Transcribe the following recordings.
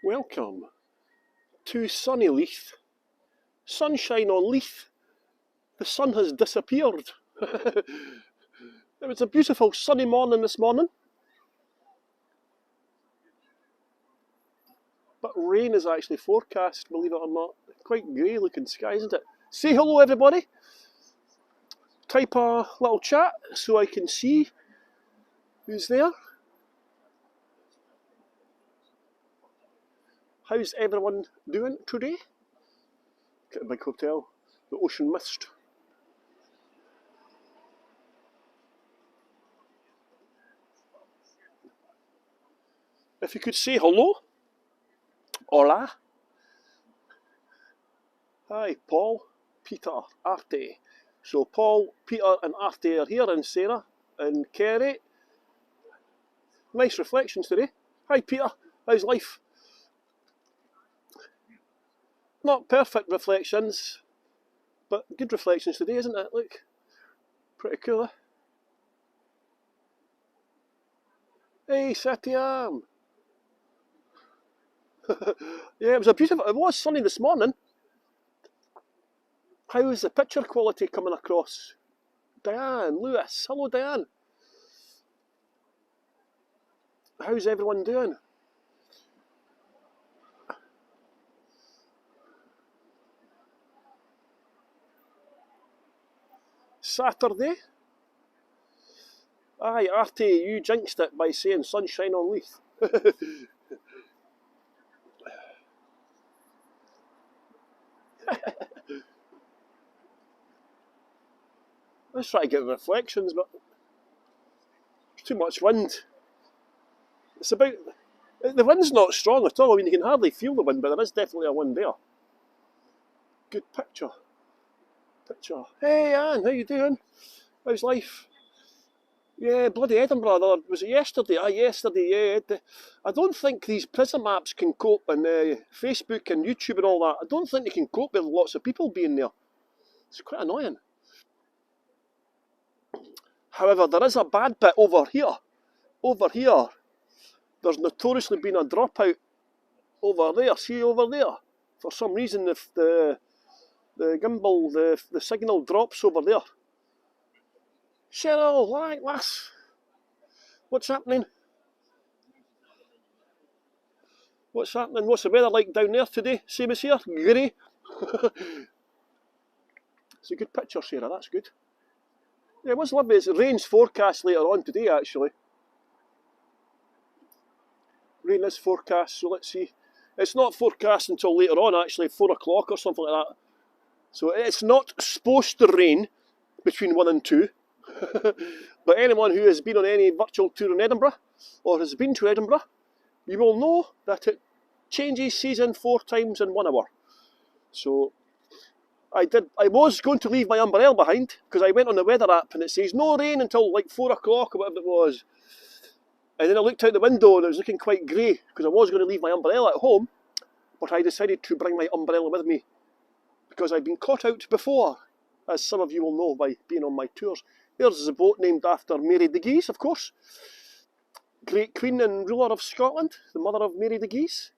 Welcome to sunny Leith. Sunshine on Leith. The sun has disappeared. It was a beautiful sunny morning this morning. But rain is actually forecast, believe it or not. Quite grey looking sky, isn't it? Say hello everybody. Type a little chat so I can see who's there. How's everyone doing today? Get a big hotel, the ocean mist. If you could say hello. Hola. Hi, Paul, Peter, Arte. So Paul, Peter and Arte are here, and Sarah and Kerry. Nice reflections today. Hi Peter, how's life? Not perfect reflections, but good reflections today, isn't it? Look, pretty cool, eh? Hey Satyam! Yeah, it was sunny this morning. How is the picture quality coming across? Diane, Lewis, hello Diane. How's everyone doing? Saturday? Aye, Arte, you jinxed it by saying sunshine on Leith. Let's try to get reflections, but there's too much wind. It's about... The wind's not strong at all. I mean, you can hardly feel the wind, but there is definitely a wind there. Good picture. Hey Anne, how you doing? How's life? Yeah, bloody Edinburgh. Was it yesterday? Yesterday, yeah. I don't think these Prism apps can cope, and Facebook and YouTube and all that. I don't think they can cope with lots of people being there. It's quite annoying. However, there is a bad bit over here. Over here, there's notoriously been a dropout over there. See over there? For some reason, if the gimbal, the signal drops over there. Cheryl, right, lass. What's happening? What's happening? What's the weather like down there today? Same as here? Grey? It's a good picture, Sarah, that's good. Yeah, it was lovely. It's rain's forecast later on today, actually. Rain is forecast, so let's see. It's not forecast until later on, actually, 4 o'clock or something like that. So it's not supposed to rain between 1 and 2. But anyone who has been on any virtual tour in Edinburgh, or has been to Edinburgh, you will know that it changes season 4 times in 1 hour. So I was going to leave my umbrella behind, because I went on the weather app and it says no rain until like 4 o'clock or whatever it was. And then I looked out the window and it was looking quite grey, because I was going to leave my umbrella at home, but I decided to bring my umbrella with me, because I've been caught out before, as some of you will know by being on my tours. There's a boat named after Mary de Guise, of course. Great Queen and ruler of Scotland, the mother of Mary de Guise.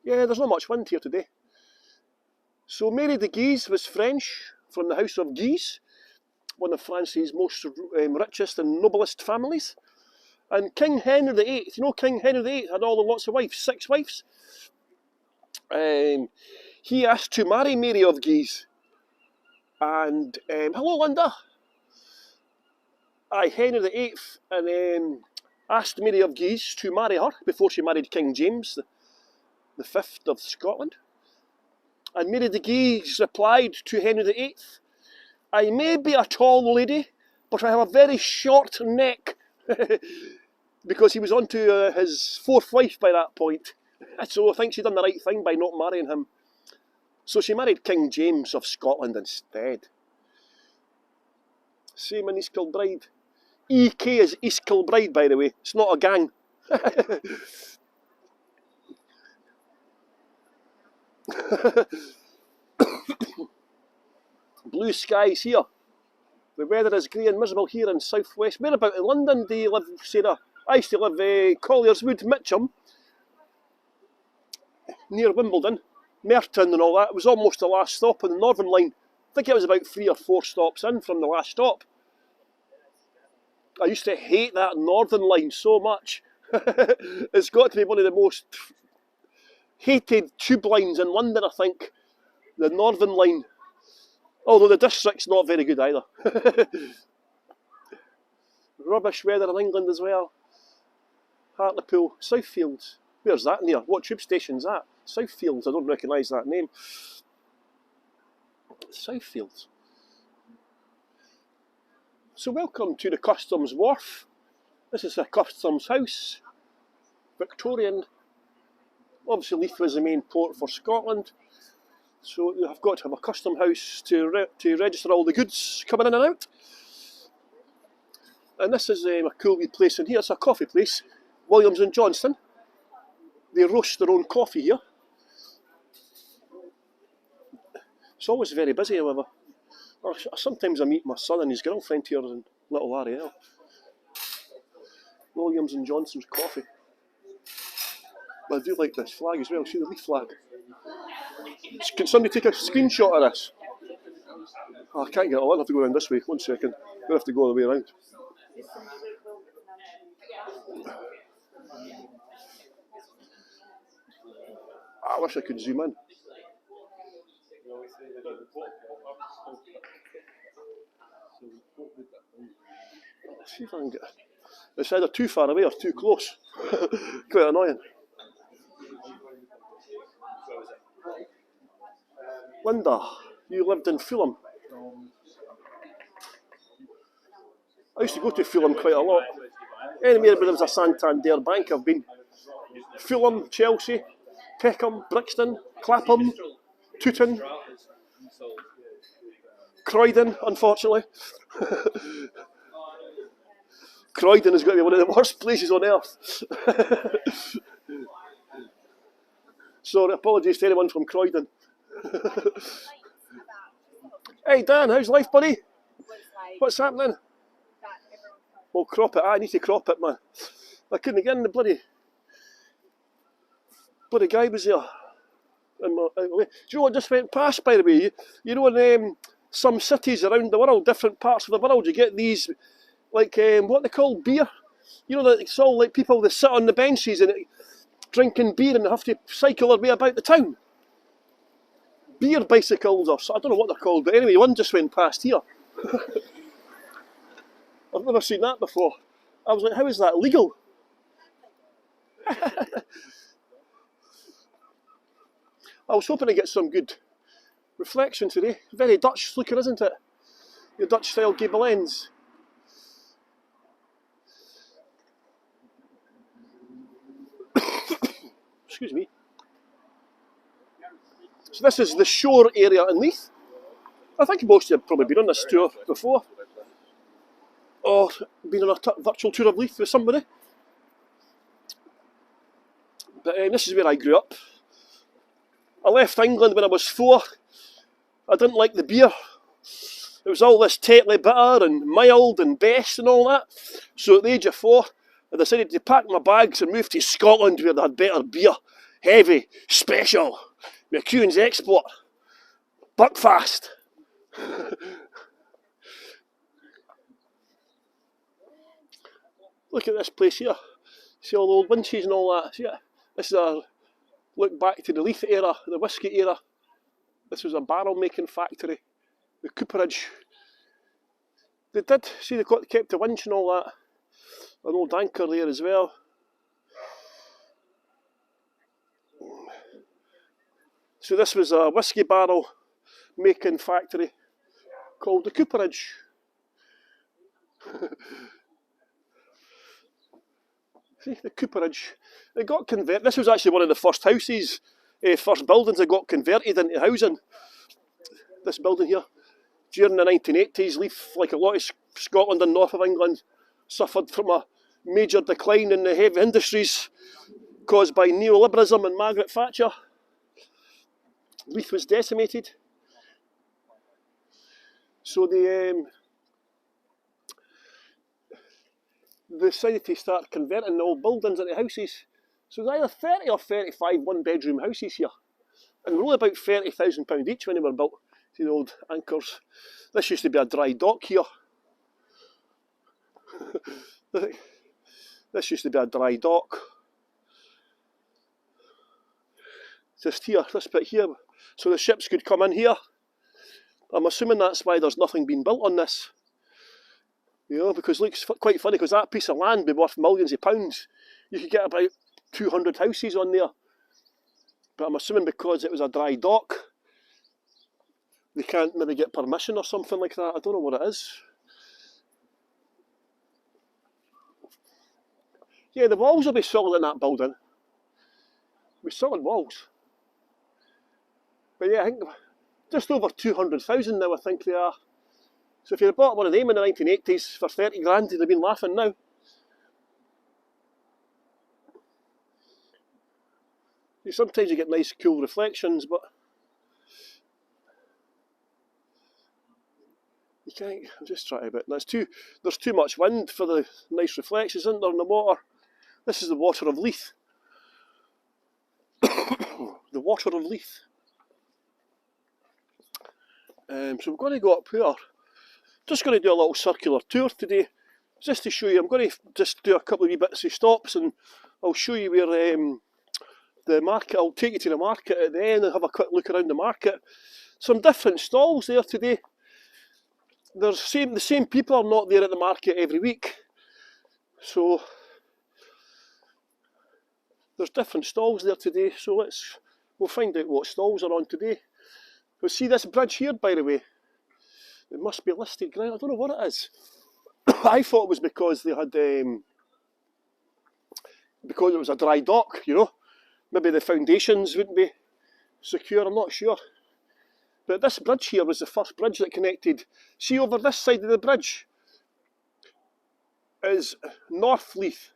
Yeah, there's not much wind here today. So Mary de Guise was French, from the House of Guise, one of France's most richest and noblest families. And King Henry VIII, you know King Henry VIII had all the lots of wives, 6 wives. He asked to marry Mary of Guise. And, hello Linda. Henry VIII and asked Mary of Guise to marry her before she married King James the 5th of Scotland. And Mary de Guise replied to Henry VIII, I may be a tall lady, but I have a very short neck. Because he was on to his 4th wife by that point. So I think she'd done the right thing by not marrying him. So she married King James of Scotland instead. Same in East Kilbride. EK is East Kilbride, by the way. It's not a gang. Blue skies here. The weather is grey and miserable here in southwest. Whereabout in London do you live, Sarah? I used to live Collier's Wood, Mitcham, near Wimbledon, Merton and all that. It was almost the last stop on the Northern Line. I think it was about 3 or 4 stops in from the last stop. I used to hate that Northern Line so much. It's got to be one of the most hated tube lines in London, I think. The Northern Line. Although the district's not very good either. Rubbish weather in England as well. Hartlepool, Southfields. Where's that near? What tube station's that? Southfields, I don't recognise that name. Southfields. So welcome to the Customs Wharf. This is a Customs House. Victorian. Obviously Leith was the main port for Scotland. So you have got to have a custom house to register all the goods coming in and out. And this is a cool wee place in here. It's a coffee place. Williams and Johnston. They roast their own coffee here. It's always very busy, however. Sometimes I meet my son and his girlfriend here in Little Ariel. Williams and Johnston's coffee. But I do like this flag as well. See the Leith flag. Can somebody take a screenshot of this? Oh, I can't get it on. I have to go around this way. 1 second. I have to go all the way around. I wish I could zoom in. Let's see if I can get it. It's either too far away or too close. Quite annoying. Linda, you lived in Fulham. I used to go to Fulham quite a lot. Anywhere where there was a Santander bank I've been. Fulham, Chelsea, Peckham, Brixton, Clapham, Tooting, Croydon, unfortunately. Croydon has got to be one of the worst places on earth. Sorry, apologies to anyone from Croydon. Hey Dan, how's life, buddy? What's happening? Well, crop it. I need to crop it, man. I couldn't get in the bloody guy was there. Do you know what just went past, by the way? You know, in some cities around the world, different parts of the world, you get these, like, what they call beer. You know, it's all like people that sit on the benches and drinking beer and have to cycle their way about the town. Beer bicycles, or I don't know what they're called, but anyway, one just went past here. I've never seen that before. I was like, how is that legal? I was hoping to get some good reflection today. Very Dutch looking, isn't it? Your Dutch style gable ends. Excuse me. So this is the shore area in Leith. I think most of you have probably been on this tour before. Or been on a virtual tour of Leith with somebody. But this is where I grew up. I left England when I was 4. I didn't like the beer. It was all this Tetley bitter and mild and best and all that. So at the age of 4, I decided to pack my bags and move to Scotland where they had better beer. Heavy, special, McEwen's Export, Buckfast. Look at this place here. See all the old winches and all that. See it? This is a look back to the Leith era, the whisky era. This was a barrel making factory. The cooperage. They did, see they kept the winch and all that. An old anchor there as well. So this was a whisky barrel making factory called the cooperage. See, the cooperage. It got converted. This was actually one of the first houses, first buildings that got converted into housing. This building here. During the 1980s, Leith, like a lot of Scotland and north of England, suffered from a major decline in the heavy industries caused by neoliberalism and Margaret Thatcher. Leith was decimated. So they decided to start converting the old buildings into houses. So there's either 30 or 35 one-bedroom houses here. And they were only about £30,000 each when they were built. See the old anchors. This used to be a dry dock here. This used to be a dry dock. Just here, this bit here. So the ships could come in here. I'm assuming that's why there's nothing being built on this. You know, because look, it's quite funny, because that piece of land would be worth millions of pounds. You could get about 200 houses on there. But I'm assuming because it was a dry dock, they can't maybe get permission or something like that. I don't know what it is. Yeah, the walls will be solid in that building. With solid walls. But yeah, I think just over 200,000 now, I think they are. So if you had bought one of them in the 1980s for 30 grand, you'd have been laughing now. Sometimes you get nice cool reflections, but you can't. I'm just trying a bit. There's too much wind for the nice reflections, isn't there, in the water? This is the water of Leith. The water of Leith. So we're going to go up here. Just going to do a little circular tour today, just to show you. I'm going to just do a couple of wee bits of stops, and I'll show you where the market. I'll take you to the market at the end and have a quick look around the market. Some different stalls there today. The same people are not there at the market every week, so there's different stalls there today. So we'll find out what stalls are on today. We'll see this bridge here, by the way. It must be listed ground. I don't know what it is. I thought it was because they had because it was a dry dock, you know. Maybe the foundations wouldn't be secure, I'm not sure. But this bridge here was the first bridge that connected. See, over this side of the bridge is North Leith.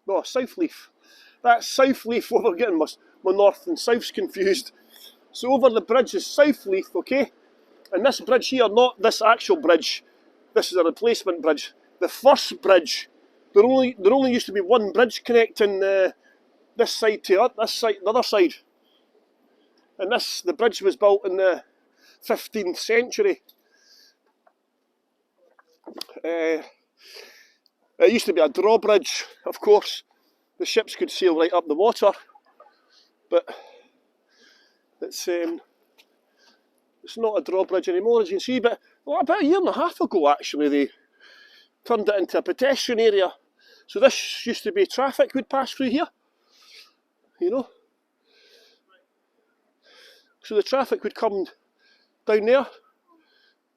No, South Leith. That's South Leith. What we're getting, my north and south's confused. So over the bridge is South Leith, okay? And this bridge here, not this actual bridge, this is a replacement bridge. The first bridge, there only used to be one bridge connecting this side to this side, the other side. And the bridge was built in the 15th century. It used to be a drawbridge, of course. The ships could sail right up the water, but it's not a drawbridge anymore, as you can see. But about a year and a half ago, actually, they turned it into a pedestrian area. So this used to be traffic would pass through here, you know. So the traffic would come down there.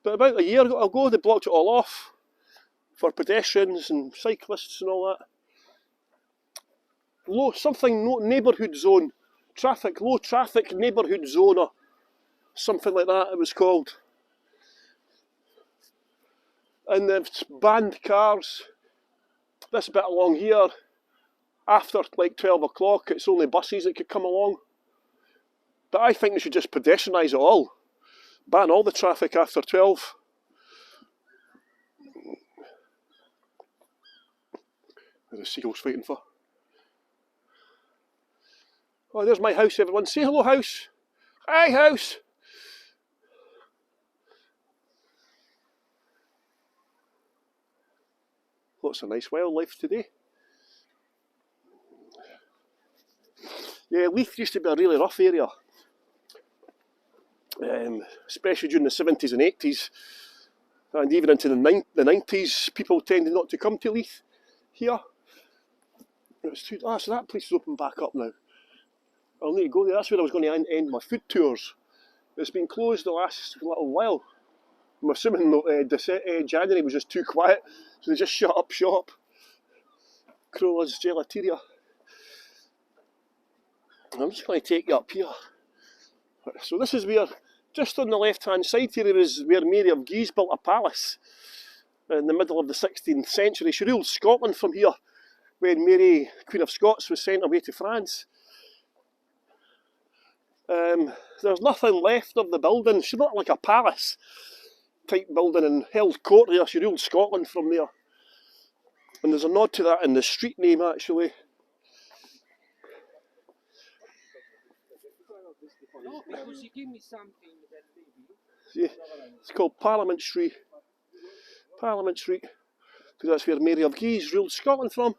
But about a year ago, they blocked it all off for pedestrians and cyclists and all that. Neighbourhood zone. Low traffic neighbourhood zone, or something like that it was called. And they've banned cars. This bit along here, after like 12 o'clock, it's only buses that could come along. But I think they should just pedestrianise it all. Ban all the traffic after 12. What are the seagulls fighting for? Oh, there's my house, everyone. Say hello, house. Hi, house. Lots of nice wildlife today. Yeah, Leith used to be a really rough area. Especially during the 70s and 80s. And even into the 90s, people tended not to come to Leith here. So that place is open back up now. I'll need to go there. That's where I was going to end my food tours. It's been closed the last little while. I'm assuming January was just too quiet, so they just shut up shop. Crowla's Gelateria. I'm just going to take you up here. So this is where, just on the left-hand side here, is where Mary of Guise built a palace in the middle of the 16th century. She ruled Scotland from here when Mary, Queen of Scots, was sent away to France. There's nothing left of the building. She's not like a palace type building and held court there. She ruled Scotland from there. And there's a nod to that in the street name, actually. No, because he gave me something that See, it's called Parliament Street. Parliament Street. Because that's where Mary of Guise ruled Scotland from.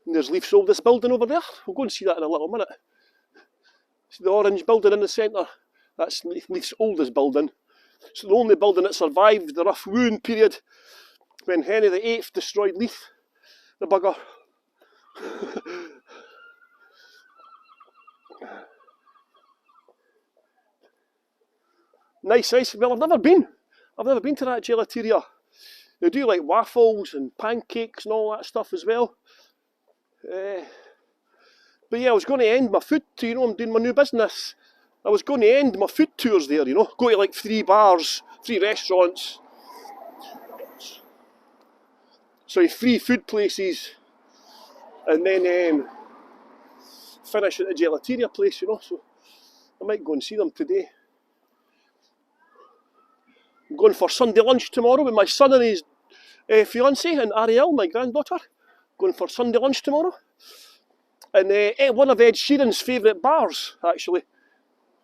And there's Leith's oldest building over there. We'll go and see that in a little minute. See the orange building in the centre? That's Leith's oldest building. It's the only building that survived the rough wound period when Henry VIII destroyed Leith, the bugger. Nice, nice. Well, I've never been to that gelateria. They do like waffles and pancakes and all that stuff as well. But yeah, I was going to end my food tour, you know, I'm doing my new business. I was going to end my food tours there, you know, go to like 3 bars, 3 restaurants. Sorry, 3 food places. And then finish at the gelateria place, you know, so I might go and see them today. I'm going for Sunday lunch tomorrow with my son and his fiancée and Ariel, my granddaughter. Going for Sunday lunch tomorrow. And one of Ed Sheeran's favourite bars, actually.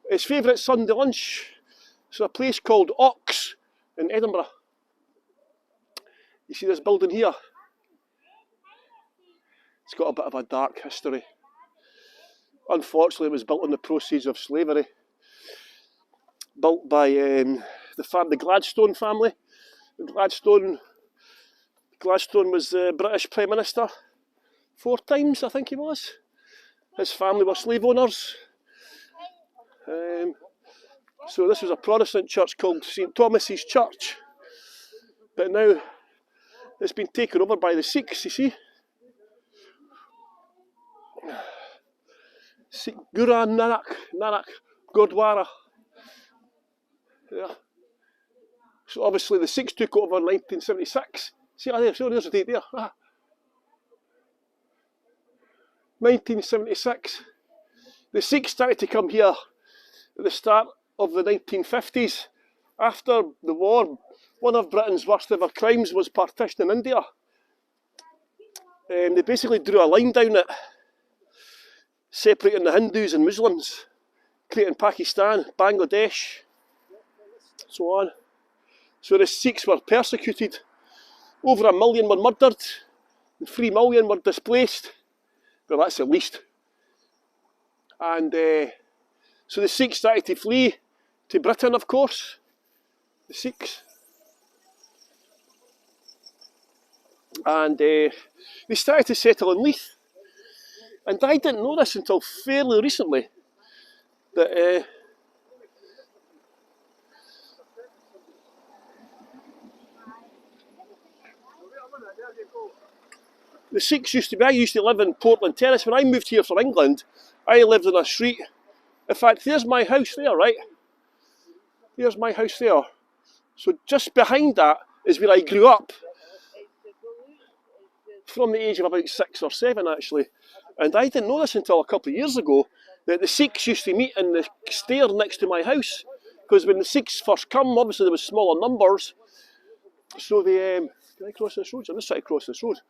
His favourite Sunday lunch is a place called Ox in Edinburgh. You see this building here? It's got a bit of a dark history. Unfortunately, it was built on the proceeds of slavery. Built by the Gladstone family. Gladstone was the British Prime Minister 4 times, I think he was. His family were slave owners. So this was a Protestant church called St Thomas's Church. But now it's been taken over by the Sikhs, you see. Sikh Guru Nanak Gurdwara. Yeah. So obviously the Sikhs took over in 1976. See there's a date there. 1976. The Sikhs started to come here at the start of the 1950s. After the war, one of Britain's worst ever crimes was partition in India. They basically drew a line down it, separating the Hindus and Muslims, creating Pakistan, Bangladesh, so on. So the Sikhs were persecuted. Over 1 million were murdered, and 3 million were displaced. Well, that's the least. And so the Sikhs started to flee to Britain, of course. The Sikhs. And they started to settle in Leith. And I didn't know this until fairly recently. That the Sikhs I used to live in Portland Terrace. When I moved here from England, I lived in a street. In fact, there's my house there, right? There's my house there. So just behind that is where I grew up. From the age of about 6 or 7, actually. And I didn't know this until a couple of years ago, that the Sikhs used to meet in the stair next to my house. Because when the Sikhs first come, obviously there was smaller numbers. So they... can I cross this road? I'm just trying to cross this road.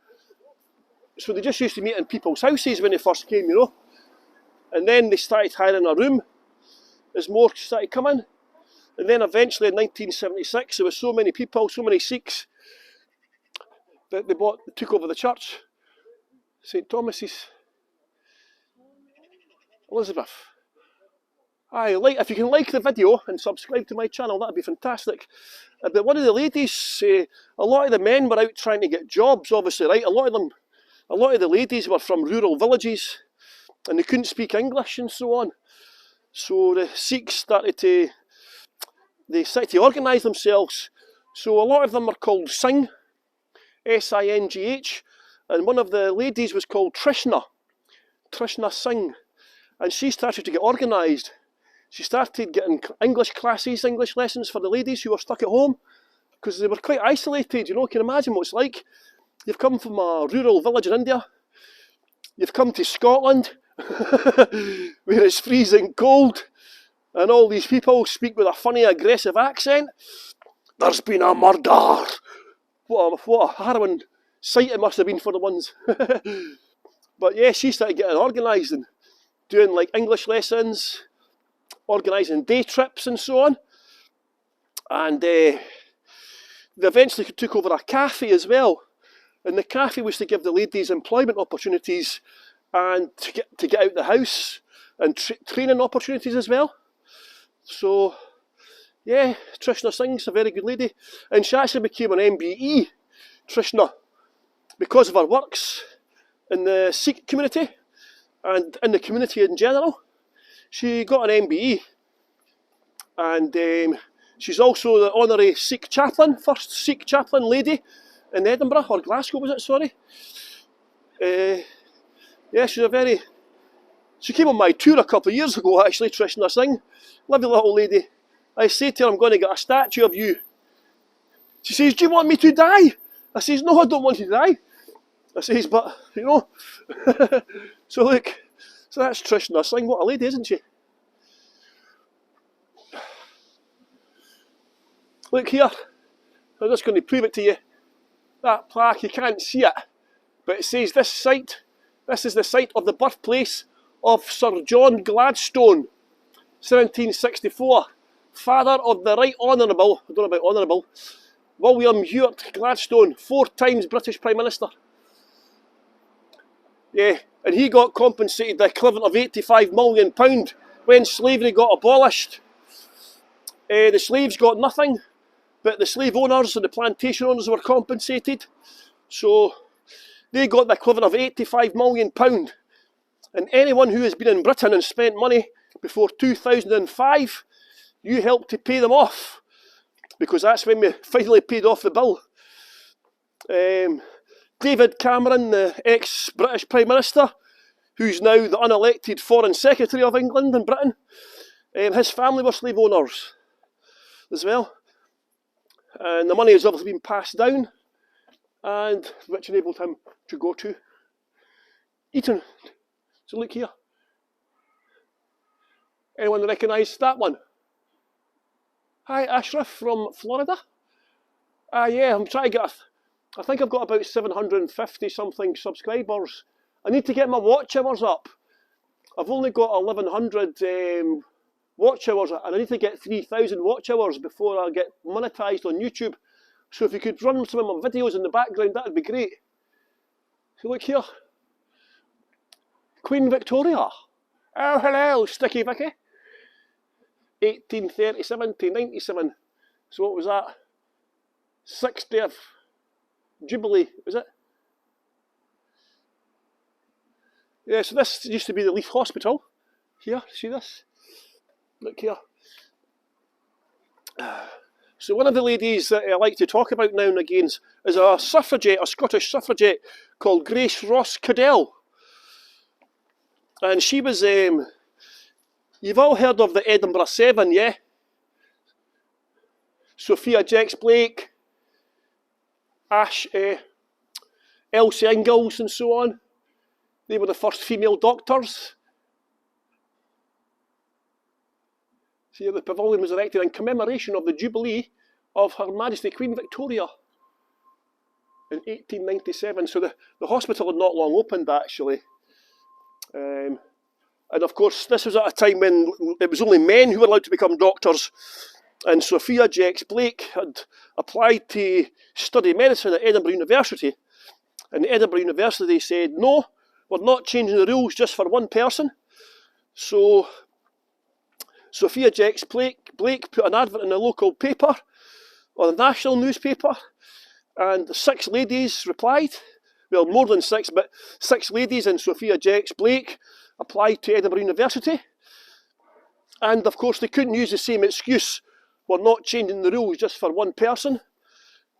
So they just used to meet in people's houses when they first came, you know. And then they started hiring a room as more started coming. And then eventually in 1976, there was so many people, so many Sikhs, that they took over the church. St Thomas's. Elizabeth. Aye, if you can like the video and subscribe to my channel, that'd be fantastic. But one of the ladies, a lot of the men were out trying to get jobs, obviously, right? A lot of the ladies were from rural villages and they couldn't speak English and so on. So the Sikhs started to organise themselves. So a lot of them were called Singh, S-I-N-G-H, and one of the ladies was called Trishna Singh, and she started to get organised. She started getting English classes, English lessons for the ladies who were stuck at home, because they were quite isolated, you know. Can you imagine what it's like? You've come from a rural village in India, you've come to Scotland, where it's freezing cold, and all these people speak with a funny aggressive accent. there's been a murder. What a harrowing sight it must have been for the ones. But yeah, she started getting organised and doing like English lessons, organising day trips and so on. And they eventually took over a cafe as well. And the cafe was to give the ladies employment opportunities and to get out the house and training opportunities as well. So yeah, Trishna Singh's a very good lady. And she actually became an MBE, Trishna, because of her works in the Sikh community and in the community in general. She got an MBE, and she's also the honorary Sikh chaplain, first Sikh chaplain lady in Edinburgh, or Glasgow was it, sorry. Yeah, she came on my tour a couple of years ago actually, Trishna Singh. Lovely little lady. I say to her, I'm going to get a statue of you. She says, do you want me to die? I says, no, I don't want you to die. I says, but, you know. So look, so that's Trishna Singh. What a lady, isn't she? Look here. I'm just going to prove it to you. That plaque, you can't see it, but it says this is the site of the birthplace of Sir John Gladstone, 1764. Father of the Right Honourable, I don't know about Honourable, William Ewart Gladstone, 4 times British Prime Minister. Yeah, and he got compensated the equivalent of £85 million when slavery got abolished. The slaves got nothing, but the slave owners and the plantation owners were compensated. So they got the equivalent of £85 million. And anyone who has been in Britain and spent money before 2005, you helped to pay them off, because that's when we finally paid off the bill. David Cameron, the ex-British Prime Minister, who's now the unelected Foreign Secretary of England and Britain, his family were slave owners as well. And the money has obviously been passed down, and which enabled him to go to Eton. So look here. Anyone recognise that one? Hi, Ashraf from Florida. Yeah, I'm trying to get I think I've got about 750 something subscribers. I need to get my watch hours up. I've only got 1100 watch hours, and I need to get 3000 watch hours before I get monetized on YouTube. So if you could run some of my videos in the background, that would be great. So look here. Queen Victoria. Oh, hello, Sticky Vicky. 1837 to 97. So what was that? 60th Jubilee, was it? Yeah, so this used to be the Leith Hospital. Here, see this? Look here. So one of the ladies that I like to talk about now and again is a suffragette, a Scottish suffragette called Grace Ross Cadell. And she was, you've all heard of the Edinburgh Seven, yeah? Sophia Jex-Blake, Elsie Ingalls and so on. They were the first female doctors. See, the pavilion was erected in commemoration of the Jubilee of Her Majesty Queen Victoria in 1897. So the hospital had not long opened, actually. And of course, this was at a time when it was only men who were allowed to become doctors. And Sophia Jex-Blake had applied to study medicine at Edinburgh University. And Edinburgh University said, no, we're not changing the rules just for one person. So Sophia Jex-Blake put an advert in the local paper, or the national newspaper, and 6 ladies replied. Well, more than 6, but 6 ladies and Sophia Jex-Blake applied to Edinburgh University. And of course, they couldn't use the same excuse, we're not changing the rules just for one person.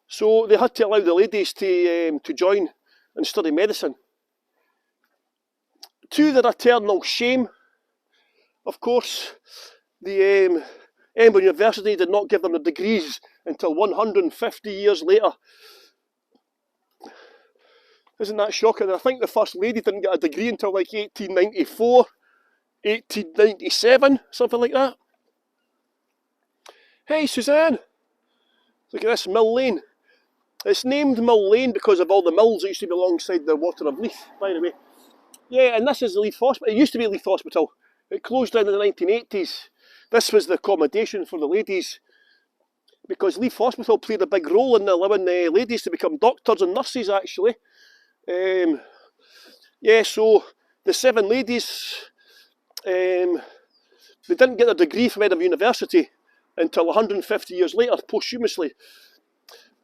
So they had to allow the ladies to join and study medicine. To their eternal shame, of course, the Edinburgh University did not give them the degrees until 150 years later. Isn't that shocking? I think the First Lady didn't get a degree until like 1894, 1897, something like that. Hey, Suzanne. Look at this, Mill Lane. It's named Mill Lane because of all the mills that used to be alongside the water of Leith, by the way. Yeah, and this is the Leith Hospital. It used to be Leith Hospital. It closed down in the 1980s. This was the accommodation for the ladies, because Leith Hospital played a big role in allowing the ladies to become doctors and nurses, actually. Yeah, so the 7 ladies, they didn't get their degree from Edinburgh University until 150 years later, posthumously.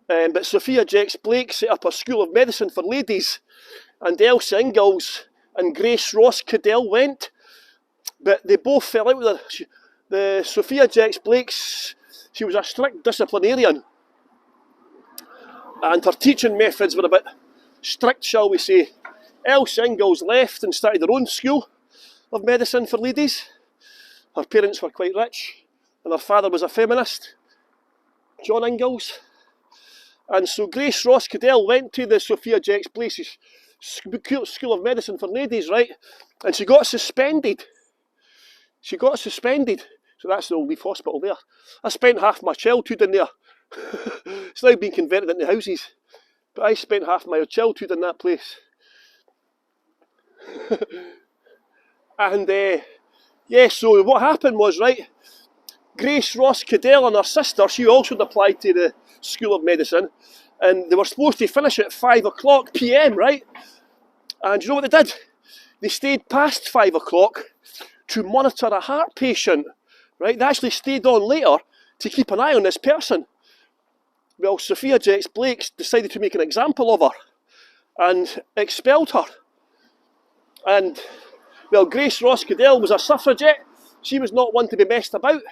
But Sophia Jex Blake set up a school of medicine for ladies, and Elsie Ingalls and Grace Ross Cadell went, but they both fell out with her. The Sophia Jex Blake's, she was a strict disciplinarian, and her teaching methods were a bit strict, shall we say. Elsie Ingalls left and started her own school of medicine for ladies. Her parents were quite rich, and her father was a feminist, John Ingalls. And so Grace Ross Cadell went to the Sophia Jex Blake's School of Medicine for ladies, right? And she got suspended. She got suspended. So that's the old Leith Hospital there. I spent half my childhood in there. It's now been converted into houses. But I spent half my childhood in that place. And yeah, so what happened was, right, Grace Ross Cadell and her sister, she also had applied to the School of Medicine, and they were supposed to finish at 5 o'clock PM, right? And you know what they did? They stayed past 5 o'clock to monitor a heart patient, right? They actually stayed on later to keep an eye on this person. Well, Sophia Jex Blake decided to make an example of her and expelled her. And, well, Grace Ross Cadell was a suffragette. She was not one to be messed about.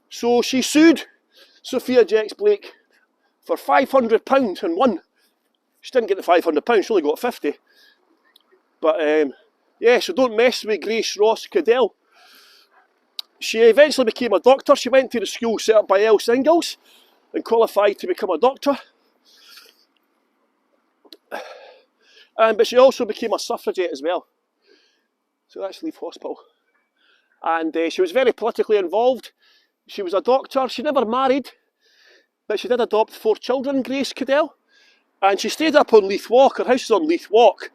So she sued Sophia Jex Blake for £500 and won. She didn't get the £500, she only got 50. But yeah, so don't mess with Grace Ross Cadell. She eventually became a doctor. She went to the school set up by Elsie Ingalls and qualified to become a doctor. But she also became a suffragette as well. So that's Leith Hospital. And she was very politically involved. She was a doctor. She never married, but she did adopt 4 children, Grace Cadell. And she stayed up on Leith Walk. Her house is on Leith Walk.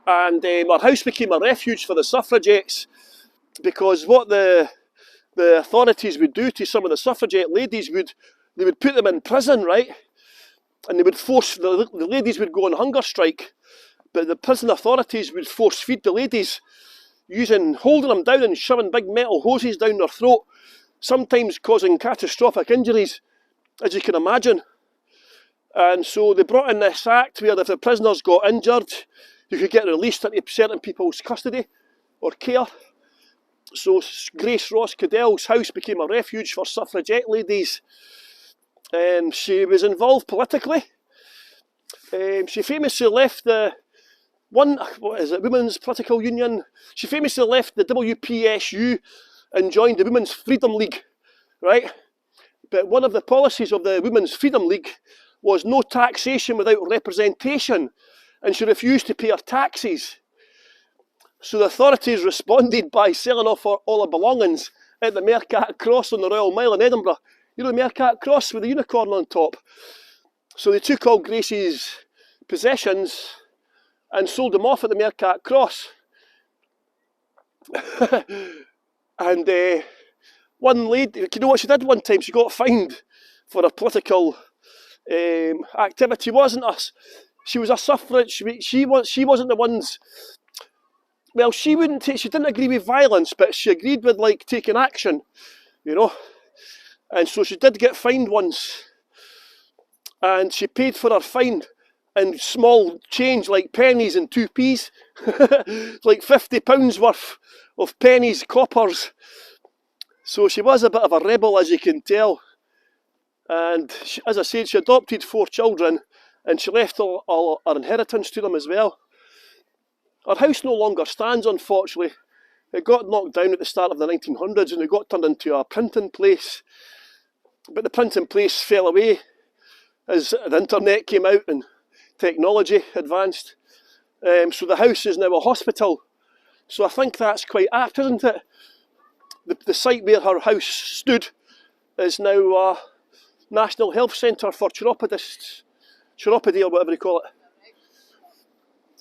And her house became a refuge for the suffragettes, because what the authorities would do to some of the suffragette ladies they would put them in prison, right? And they would force, the ladies would go on hunger strike, but the prison authorities would force feed the ladies, holding them down and shoving big metal hoses down their throat, sometimes causing catastrophic injuries, as you can imagine. And so they brought in this act where if the prisoners got injured, you could get released into certain people's custody or care. So Grace Ross Cadell's house became a refuge for suffragette ladies. She was involved politically. She famously left the Women's Political Union. She famously left the WPSU and joined the Women's Freedom League, right? But one of the policies of the Women's Freedom League was no taxation without representation, and she refused to pay her taxes. So the authorities responded by selling off all her belongings at the Mercat Cross on the Royal Mile in Edinburgh. You know the Mercat Cross with the unicorn on top? So they took all Grace's possessions and sold them off at the Mercat Cross. And one lady, you know what she did one time? She got fined for a political activity. Wasn't us? She was a suffrage. She wasn't the ones. Well, she didn't agree with violence, but she agreed with like taking action, you know. And so she did get fined once, and she paid for her fine in small change like pennies and 2p's, like £50 worth of pennies, coppers. So she was a bit of a rebel, as you can tell. And she, as I said, she adopted 4 children, and she left all her inheritance to them as well. Her house no longer stands, unfortunately. It got knocked down at the start of the 1900s and it got turned into a printing place. But the printing place fell away as the internet came out and technology advanced. So the house is now a hospital. So I think that's quite apt, isn't it? The site where her house stood is now National Health Centre for Chiropodists, Chiropody or whatever you call it.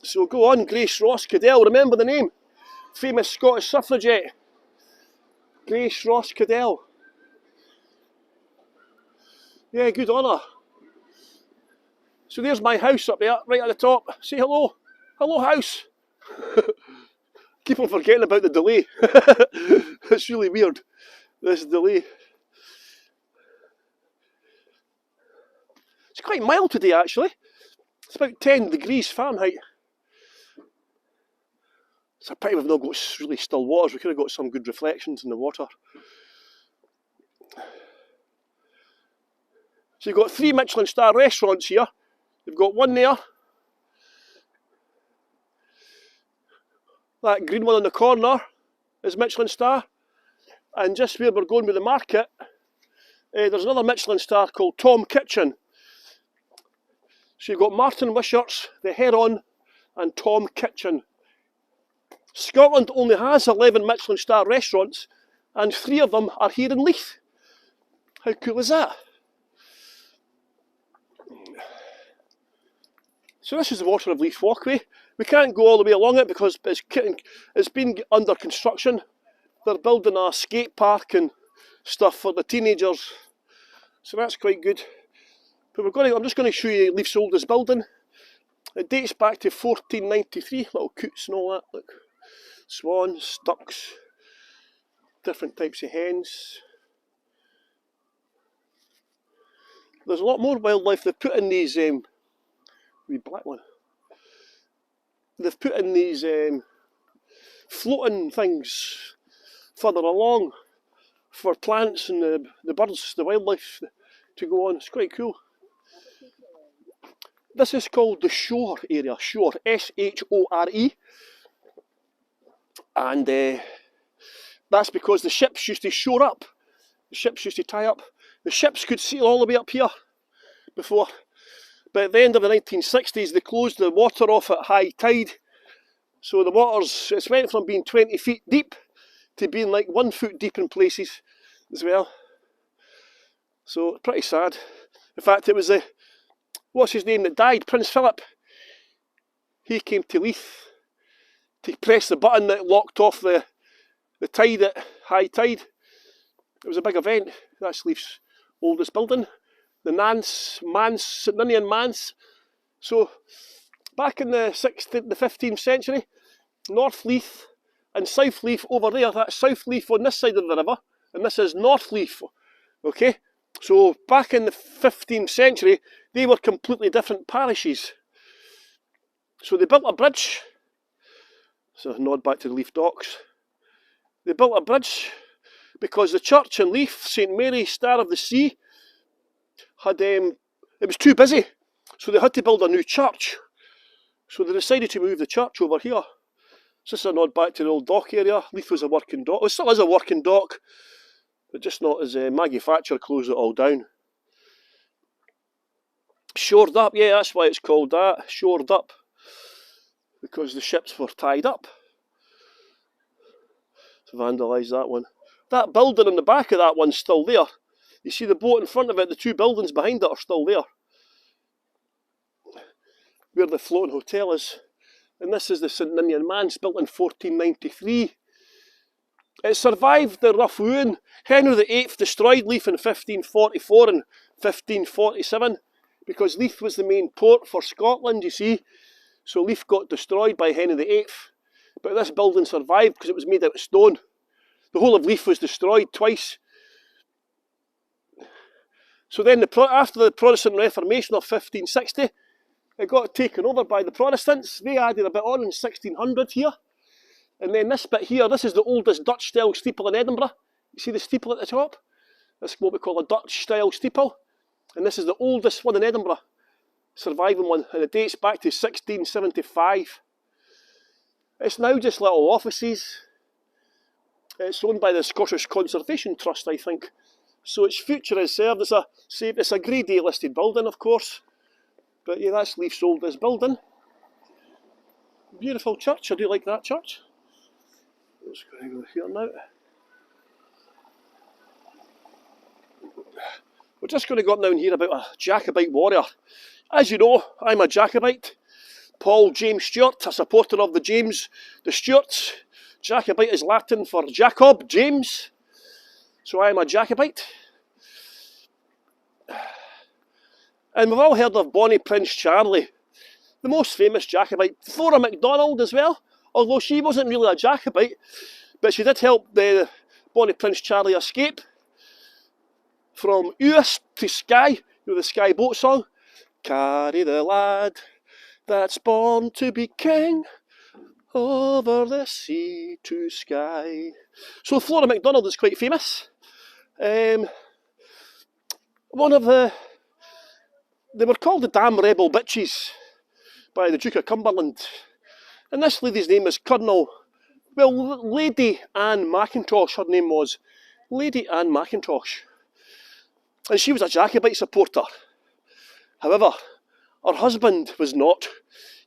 So go on, Grace Ross Cadell, remember the name? Famous Scottish suffragette. Grace Ross Cadell. Yeah, good on her. So there's my house up there, right at the top. Say hello. Hello, house. Keep on forgetting about the delay. It's really weird, this delay. It's quite mild today, actually. It's about 10 degrees Fahrenheit. It's a pity we've not got really still waters. We could have got some good reflections in the water. So you've got 3 Michelin star restaurants here. You've got one there. That green one in the corner is Michelin star. And just where we're going with the market, there's another Michelin star called Tom Kitchen. So you've got Martin Wishart's, the Heron, and Tom Kitchen. Scotland only has 11 Michelin star restaurants, and 3 of them are here in Leith. How cool is that? So this is the Water of Leith walkway. We can't go all the way along it because it's been under construction. They're building a skate park and stuff for the teenagers, so that's quite good. But I'm just going to show you Leith's oldest building. It dates back to 1493, little coots and all that, look. Swans, ducks, different types of hens. There's a lot more wildlife. They've put in these, wee black one. They've put in these floating things further along for plants and the birds, the wildlife to go on. It's quite cool. This is called the Shore area, Shore, S-H-O-R-E. And that's because the ships used to shore up. The ships used to tie up. The ships could sail all the way up here before. But at the end of the 1960s, they closed the water off at high tide. So the waters, it's went from being 20 feet deep to being like 1 foot deep in places as well. So pretty sad. In fact, it was what's his name that died? Prince Philip. He came to Leith to press the button that locked off the tide at high tide. It was a big event. That's Leith's oldest building. The St Ninian Manse. So back in the 15th century, North Leith and South Leith over there. That's South Leith on this side of the river, and this is North Leith. Okay, so back in the 15th century, they were completely different parishes. So they built a bridge. So nod back to the Leith docks. They built a bridge because the church in Leith, St Mary Star of the Sea, had it was too busy, so they had to build a new church. So they decided to move the church over here. So this is a nod back to the old dock area. Leith was a working dock. Well, it still is a working dock, but just not as Maggie Thatcher closed it all down. Shored up, yeah, that's why it's called that. Shored up. Because the ships were tied up. To vandalise that one. That building in the back of that one's still there. You see the boat in front of it, the 2 buildings behind it are still there. Where the floating hotel is. And this is the St Ninian Manse, built in 1493. It survived the rough ruin. Henry VIII destroyed Leith in 1544 and 1547 because Leith was the main port for Scotland, you see. So Leith got destroyed by Henry VIII, but this building survived because it was made out of stone. The whole of Leith was destroyed twice. So then after the Protestant Reformation of 1560, it got taken over by the Protestants. They added a bit on in 1600 here. And then this bit here, this is the oldest Dutch style steeple in Edinburgh. You see the steeple at the top? This is what we call a Dutch style steeple. And this is the oldest one in Edinburgh. Surviving one, and it dates back to 1675. It's now just little offices. It's owned by the Scottish Conservation Trust, I think. So its future is served. It's a Grade A listed building, of course. But yeah, that's Leith's oldest building. Beautiful church, I do like that church. Let's go here now. we're just going to go up now and hear about a Jacobite warrior. As you know, I'm a Jacobite. Paul James Stewart, a supporter of the Stuarts. Jacobite is Latin for Jacob, James. So I'm a Jacobite. And we've all heard of Bonnie Prince Charlie, the most famous Jacobite. Flora MacDonald as well, although she wasn't really a Jacobite, but she did help the Bonnie Prince Charlie escape from Uist to Skye, you know the Skye boat song. Carry the lad that's born to be king over the sea to Skye. So Flora MacDonald is quite famous. They were called the Damn Rebel Bitches by the Duke of Cumberland. And this lady's name is Lady Anne Mackintosh, her name was. Lady Anne Mackintosh. And she was a Jacobite supporter. However, her husband was not.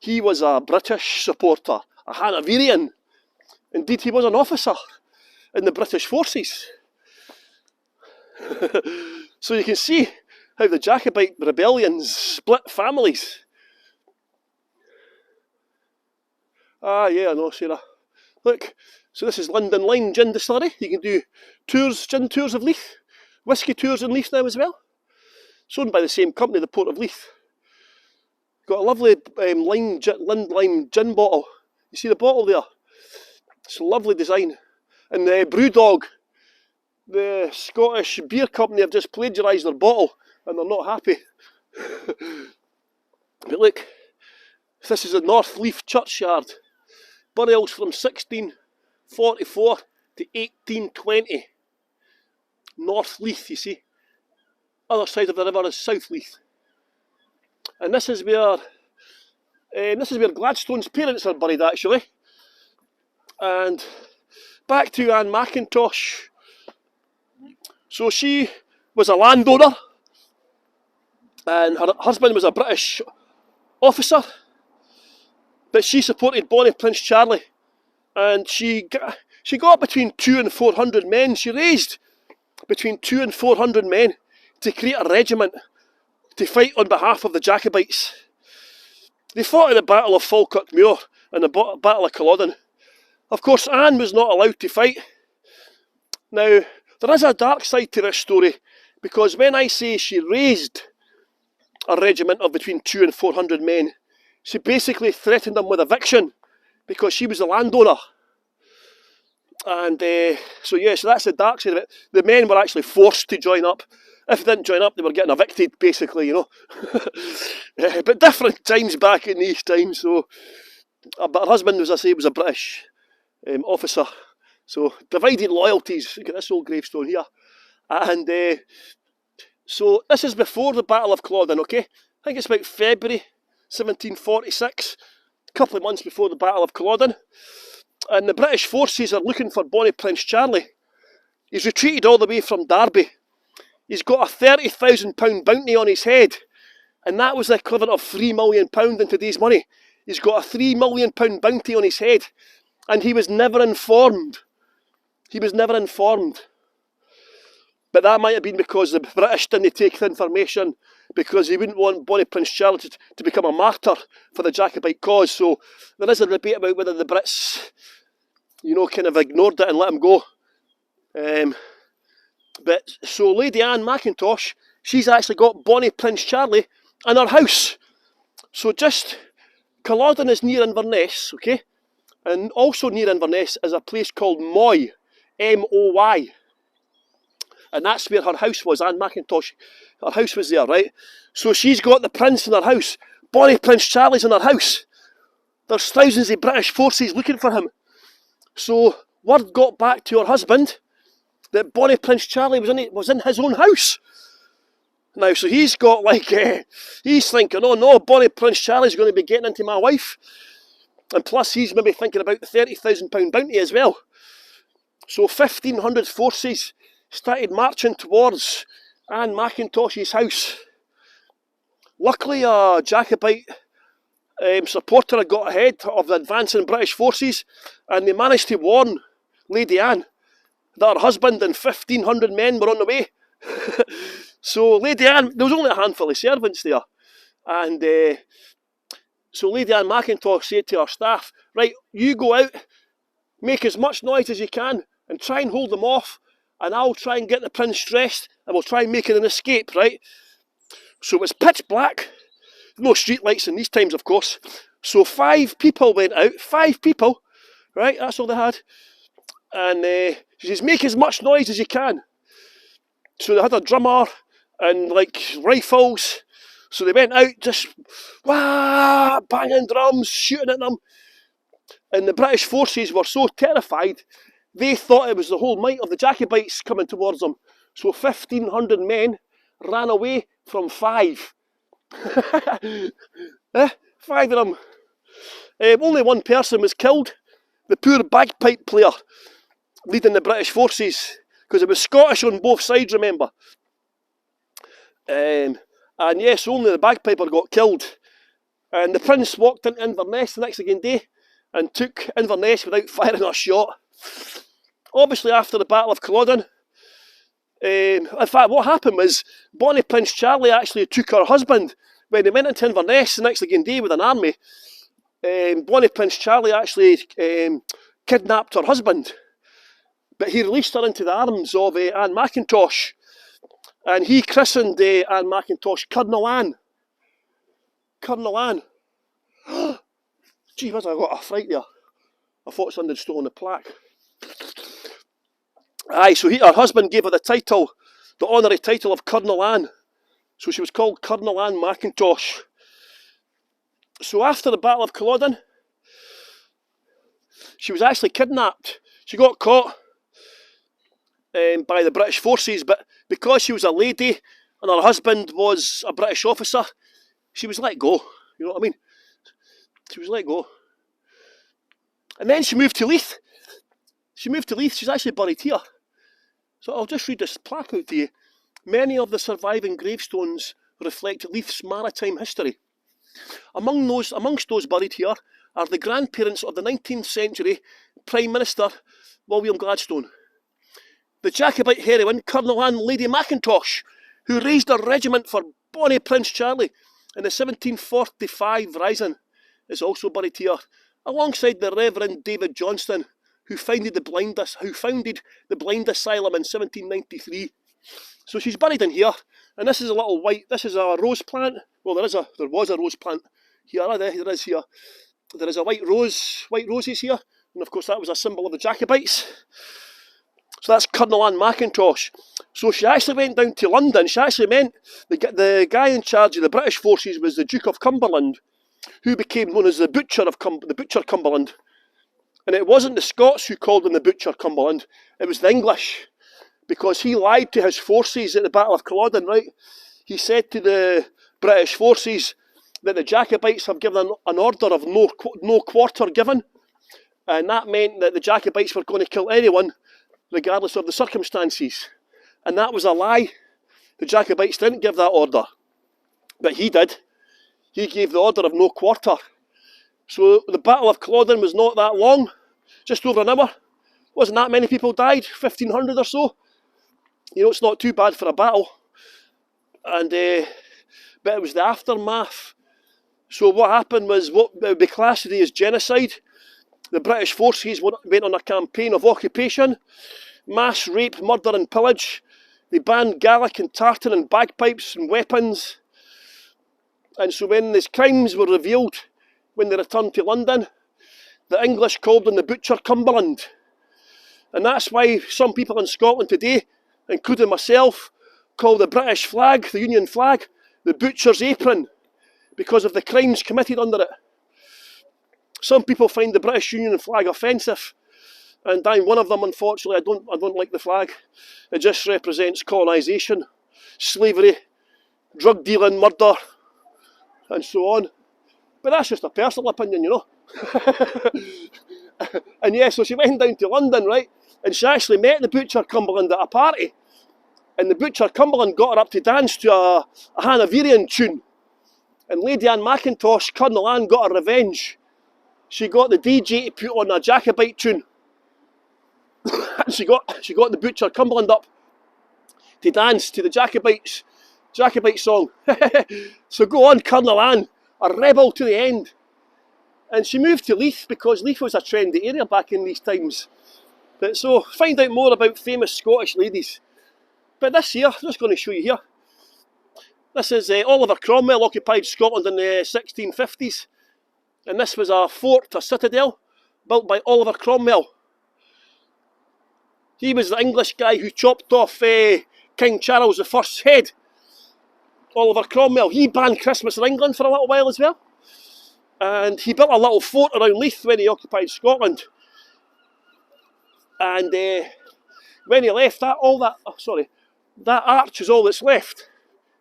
He was a British supporter, a Hanoverian. Indeed, he was an officer in the British forces. So you can see how the Jacobite rebellions split families. Ah, yeah, I know, Sarah. Look, so this is London Line Gin Distillery. You can do gin tours of Leith, whisky tours in Leith now as well. It's owned by the same company, the Port of Leith. Got a lovely Lime gin bottle. You see the bottle there? It's a lovely design. And Brewdog, the Scottish beer company, have just plagiarised their bottle and they're not happy. But look, this is the North Leith churchyard. Burials from 1644 to 1820. North Leith, you see. Other side of the river is South Leith. And this is where Gladstone's parents are buried, actually. And back to Anne Mackintosh. So she was a landowner, and her husband was a British officer, but she supported Bonnie Prince Charlie, and she got between 200 and 400 men. She raised between 200 and 400 men to create a regiment to fight on behalf of the Jacobites. They fought at the Battle of Falkirk Muir and the Battle of Culloden. Of course, Anne was not allowed to fight. Now, there is a dark side to this story, because when I say she raised a regiment of between 200 and 400 men, she basically threatened them with eviction because she was the landowner. And so that's the dark side of it. The men were actually forced to join up. If they didn't join up, they were getting evicted, basically, you know. But different times back in these times. So, but her husband, as I say, was a British officer. So divided loyalties. Look at this old gravestone here. And so this is before the Battle of Culloden, okay? I think it's about February 1746, a couple of months before the Battle of Culloden. And the British forces are looking for Bonnie Prince Charlie. He's retreated all the way from Derby. He's got a £30,000 bounty on his head, and that was the equivalent of £3 million in today's money. He's got a £3 million bounty on his head, and he was never informed. He was never informed. But that might have been because the British didn't take the information, because they wouldn't want Bonnie Prince Charlie to become a martyr for the Jacobite cause. So there is a debate about whether the Brits, you know, kind of ignored it and let him go. But so Lady Anne Mackintosh, she's actually got Bonnie Prince Charlie in her house. So just, Culloden is near Inverness, okay? And also near Inverness is a place called Moy, M-O-Y. And that's where her house was, Anne Mackintosh. Her house was there, right? So she's got the prince in her house. Bonnie Prince Charlie's in her house. There's thousands of British forces looking for him. So word got back to her husband that Bonnie Prince Charlie was in his own house. Now, so he's got he's thinking, oh no, Bonnie Prince Charlie's going to be getting into my wife. And plus he's maybe thinking about the £30,000 bounty as well. So 1,500 forces started marching towards Anne Mackintosh's house. Luckily, a Jacobite supporter had got ahead of the advancing British forces, and they managed to warn Lady Anne that her husband and 1,500 men were on the way. So Lady Anne, there was only a handful of servants there, and so Lady Anne Mackintosh said to her staff, right, you go out, make as much noise as you can, and try and hold them off, and I'll try and get the prince dressed, and we'll try and make it an escape, right? So it was pitch black, no street lights in these times, of course. So 5 people went out, 5 people, right, that's all they had. And she says, make as much noise as you can. So they had a drummer and like rifles. So they went out just wah, banging drums, shooting at them. And the British forces were so terrified, they thought it was the whole might of the Jacobites coming towards them. So 1,500 men ran away from 5. 5 of them. Only one person was killed, the poor bagpipe player leading the British forces, because it was Scottish on both sides, remember. And yes, only the bagpiper got killed. And the prince walked into Inverness the next day and took Inverness without firing a shot. Obviously, after the Battle of Culloden, in fact, what happened was Bonnie Prince Charlie actually took her husband when they went into Inverness the next day with an army. Bonnie Prince Charlie actually kidnapped her husband, but he released her into the arms of Anne Mackintosh, and he christened Anne Mackintosh Colonel Anne. Colonel Anne. Gee whiz, I got a fright there. I thought somebody had stolen the plaque. Aye, so her husband gave her the title, the honorary title of Colonel Anne. So she was called Colonel Anne Mackintosh. So after the Battle of Culloden, she was actually kidnapped. She got caught by the British forces, but because she was a lady and her husband was a British officer, she was let go. You know what I mean? She was let go. And then she moved to Leith. She moved to Leith. She's actually buried here. So I'll just read this plaque out to you. Many of the surviving gravestones reflect Leith's maritime history. Amongst those buried here are the grandparents of the 19th century Prime Minister William Gladstone, the Jacobite heroine Colonel Anne Lady Mackintosh, who raised a regiment for Bonnie Prince Charlie in the 1745 Rising, is also buried here, alongside the Reverend David Johnston, who founded the Blind Asylum in 1793. So she's buried in here, and this is a little white. This is a rose plant. Well, there was a rose plant here. There is here. There is a white roses here, and of course that was a symbol of the Jacobites. So that's Colonel Anne Mackintosh. So she actually went down to London. She actually meant the guy in charge of the British forces was the Duke of Cumberland, who became known as the Butcher Cumberland. And it wasn't the Scots who called him the Butcher Cumberland, it was the English, because he lied to his forces at the Battle of Culloden, right? He said to the British forces that the Jacobites have given an order of no quarter given, and that meant that the Jacobites were going to kill anyone regardless of the circumstances. And that was a lie. The Jacobites didn't give that order, but he did. He gave the order of no quarter. So the Battle of Culloden was not that long, just over an hour. Wasn't that many people died, 1,500 or so. You know, it's not too bad for a battle. And but it was the aftermath. So what happened was what would be classed today as genocide. The British forces went on a campaign of occupation, mass rape, murder and pillage. They banned Gaelic and tartan and bagpipes and weapons. And so when these crimes were revealed, when they returned to London, the English called them the Butcher Cumberland. And that's why some people in Scotland today, including myself, call the British flag, the Union flag, the Butcher's apron, because of the crimes committed under it. Some people find the British Union flag offensive, and I'm one of them, unfortunately. I don't like the flag. It just represents colonisation, slavery, drug dealing, murder, and so on. But that's just a personal opinion, you know. And yeah, so she went down to London, right? And she actually met the Butcher Cumberland at a party. And the Butcher Cumberland got her up to dance to a Hanoverian tune. And Lady Anne Mackintosh, Colonel Anne, got her revenge. She got the DJ to put on a Jacobite tune. And she got the Butcher Cumberland up to dance to the Jacobites. Jacobite song. So go on, Colonel Anne, a rebel to the end. And she moved to Leith because Leith was a trendy area back in these times. But so, find out more about famous Scottish ladies. But this here, I'm just going to show you here. This is Oliver Cromwell occupied Scotland in the 1650s. And this was a fort, a citadel, built by Oliver Cromwell. He was the English guy who chopped off King Charles I's head. Oliver Cromwell. He banned Christmas in England for a little while as well. And he built a little fort around Leith when he occupied Scotland. And when he left, that arch is all that's left.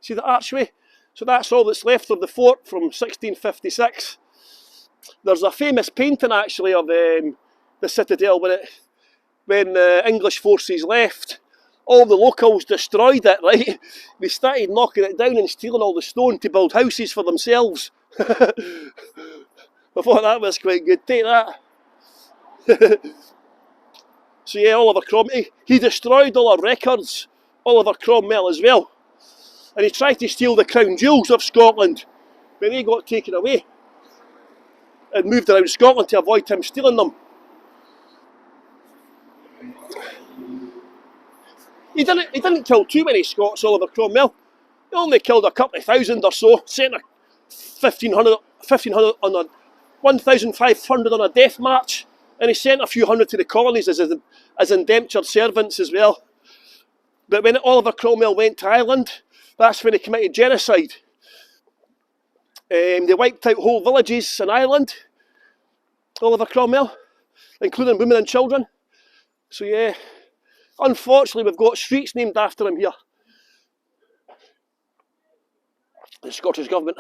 See the archway? So that's all that's left of the fort from 1656. There's a famous painting actually of the citadel when the English forces left. All the locals destroyed it, right? They started knocking it down and stealing all the stone to build houses for themselves. I thought that was quite good. Take that. So yeah, Oliver Cromwell, he destroyed all our records, Oliver Cromwell as well. And he tried to steal the crown jewels of Scotland, but they got taken away and moved around Scotland to avoid him stealing them. He didn't kill too many Scots, Oliver Cromwell. He only killed a couple of thousand or so, sent 1,500 on a death march, and he sent a few hundred to the colonies as indentured servants as well. But when Oliver Cromwell went to Ireland, that's when he committed genocide. They wiped out whole villages in Ireland, Oliver Cromwell, including women and children. So yeah, unfortunately we've got streets named after him here. The Scottish Government.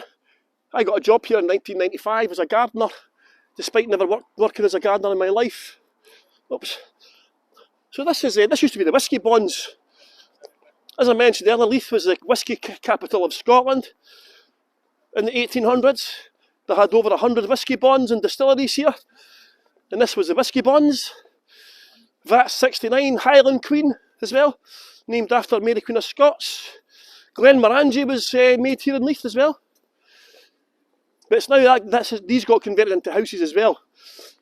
I got a job here in 1995 as a gardener, despite never working as a gardener in my life. Oops. So this used to be the whisky bonds. As I mentioned earlier, Leith was the whisky capital of Scotland. In the 1800s, they had over 100 whisky bonds and distilleries here. And this was the whisky bonds. VAT 69 Highland Queen as well, named after Mary Queen of Scots. Glenmorangie was made here in Leith as well. But it's now these got converted into houses as well.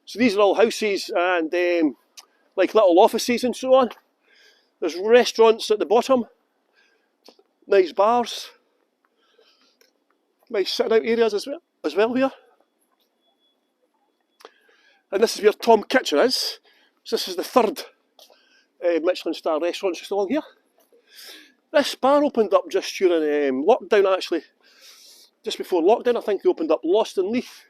So these are all houses and like little offices and so on. There's restaurants at the bottom. Nice bars. Nice sitting out areas as well here. And this is where Tom Kitchen is. So this is the third Michelin star restaurant just along here. This bar opened up just during lockdown actually. Just before lockdown I think they opened up Lost in Leith.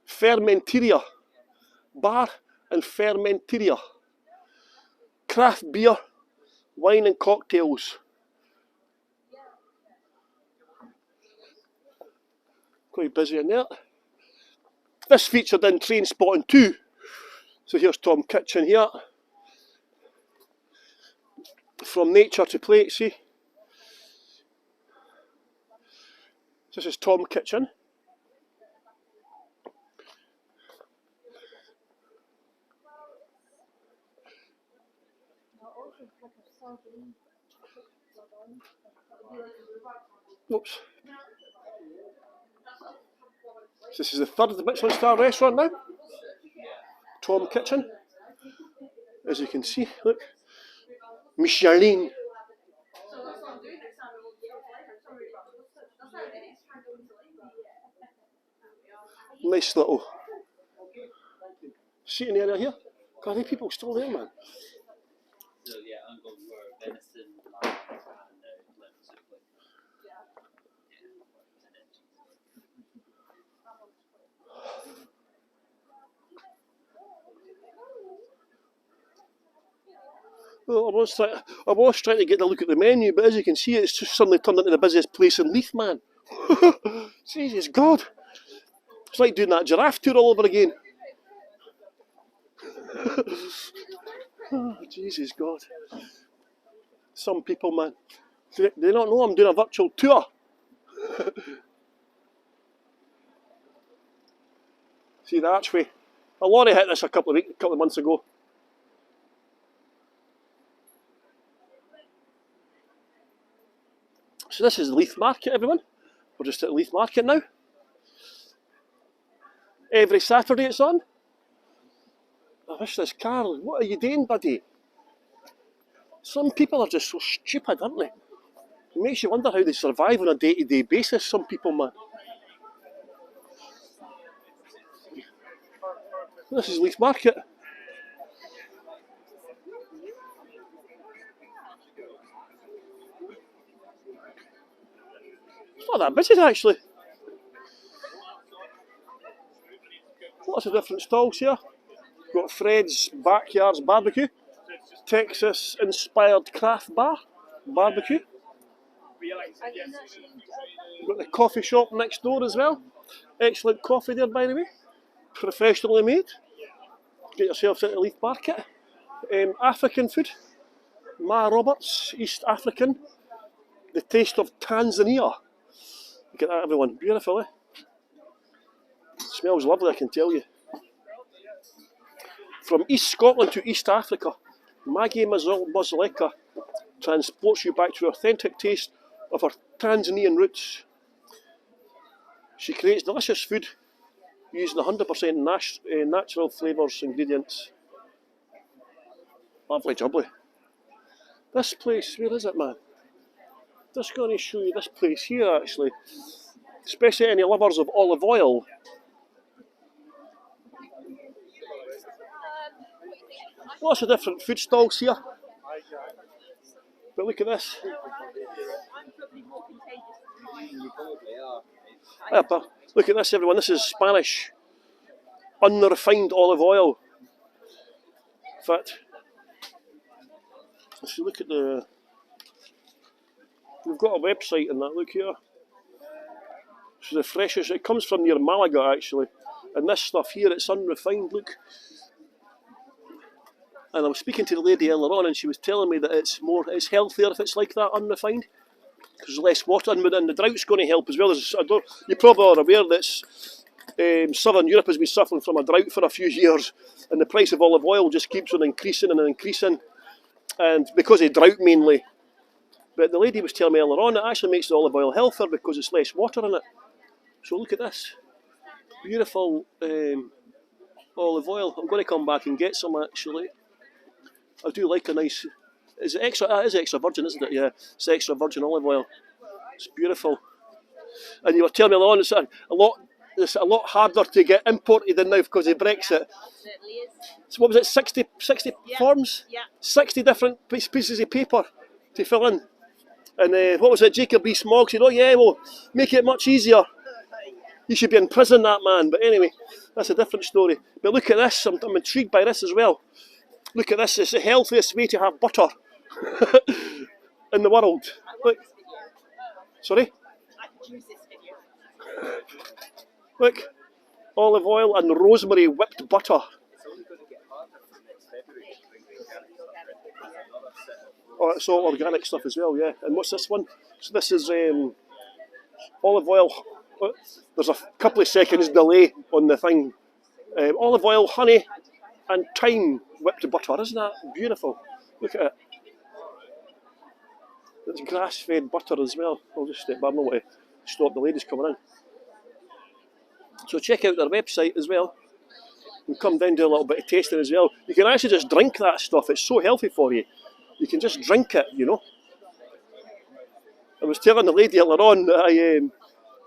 Fermenteria. Bar and Fermenteria. Craft beer, wine and cocktails. Quite busy in there. This featured in Trainspotting 2. So here's Tom Kitchen here. From nature to plate, see. This is Tom Kitchen. Oops. This is the third Michelin star restaurant now. Tom Kitchen. As you can see, look. Michelin. Nice little seating area here. God, are there people still there, man? So yeah, I'm going for venison and lemon soup. Well, I was trying to get a look at the menu, but as you can see, it's just suddenly turned into the busiest place in Leith, man. Jesus God. It's like doing that giraffe tour all over again. Oh, Jesus God. Some people, man, do they not know I'm doing a virtual tour? See the archway? A lorry hit this a couple of months ago. So this is Leith Market, everyone. We're just at Leith Market now. Every Saturday it's on. I wish this car, what are you doing, buddy? Some people are just so stupid, aren't they? It makes you wonder how they survive on a day-to-day basis, some people, man. This is Leith Market. It's not that busy, actually. Lots of different stalls here. Got Fred's Backyards Barbecue, Texas-inspired craft barbecue. Got the coffee shop next door as well. Excellent coffee there, by the way. Professionally made. Get yourselves into Leith Market. African food. Ma Roberts, East African. The taste of Tanzania. Look at that, everyone. Beautiful, eh? Smells lovely, I can tell you. From East Scotland to East Africa, Maggie Mazaleka transports you back to the authentic taste of her Tanzanian roots. She creates delicious food using 100% natural flavours, ingredients. Lovely jubbly. This place, where is it, man? Just going to show you this place here, actually. Especially any lovers of olive oil. Lots of different food stalls here. But look at this. Look at this, everyone. This is Spanish unrefined olive oil. In fact, if you look at the... We've got a website in that, look here. So the freshest, it comes from near Malaga actually. And this stuff here, it's unrefined, look. And I was speaking to the lady earlier on and she was telling me that it's healthier if it's like that, unrefined. Because there's less water and the drought's going to help as well. You probably are aware that Southern Europe has been suffering from a drought for a few years and the price of olive oil just keeps on increasing and increasing. And because of drought mainly. But the lady was telling me earlier on, it actually makes the olive oil healthier because there's less water in it. So look at this. Beautiful olive oil. I'm going to come back and get some actually. I do like a nice... Is it extra? It is extra virgin, isn't it? Yeah, it's extra virgin olive oil. It's beautiful. And you were telling me earlier on, it's a lot harder to get imported than now because of Brexit. Absolutely is. So what was it, 60 Yeah. forms? Yeah. 60 different pieces of paper to fill in. And what was it, Jacob B. Smog said, oh yeah, well, make it much easier. You should be in prison, that man. But anyway, that's a different story. But look at this, I'm intrigued by this as well. Look at this, it's the healthiest way to have butter in the world. Look. Sorry? I could use this video. Look, olive oil and rosemary whipped butter. Oh, it's all organic stuff as well, yeah. And what's this one? So this is olive oil. There's a couple of seconds delay on the thing. Olive oil, honey, and thyme whipped butter. Isn't that beautiful? Look at it. It's grass-fed butter as well. I'll just step back. I don't want to stop the ladies coming in. So check out their website as well. And come down and do a little bit of tasting as well. You can actually just drink that stuff. It's so healthy for you. You can just drink it, you know. I was telling the lady earlier on that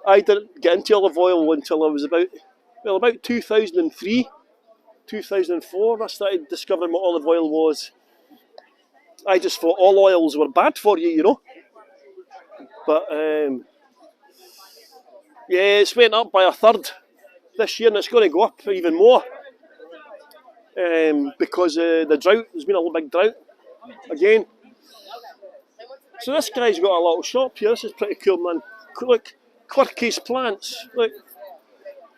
I didn't get into olive oil until I was about 2003, 2004. I started discovering what olive oil was. I just thought all oils were bad for you, you know. But yeah, it's went up by a third this year and it's going to go up even more. Because the drought, there's been a big drought again. So this guy's got a little shop here. This is pretty cool, man. Look, Quirky's Plants. Look,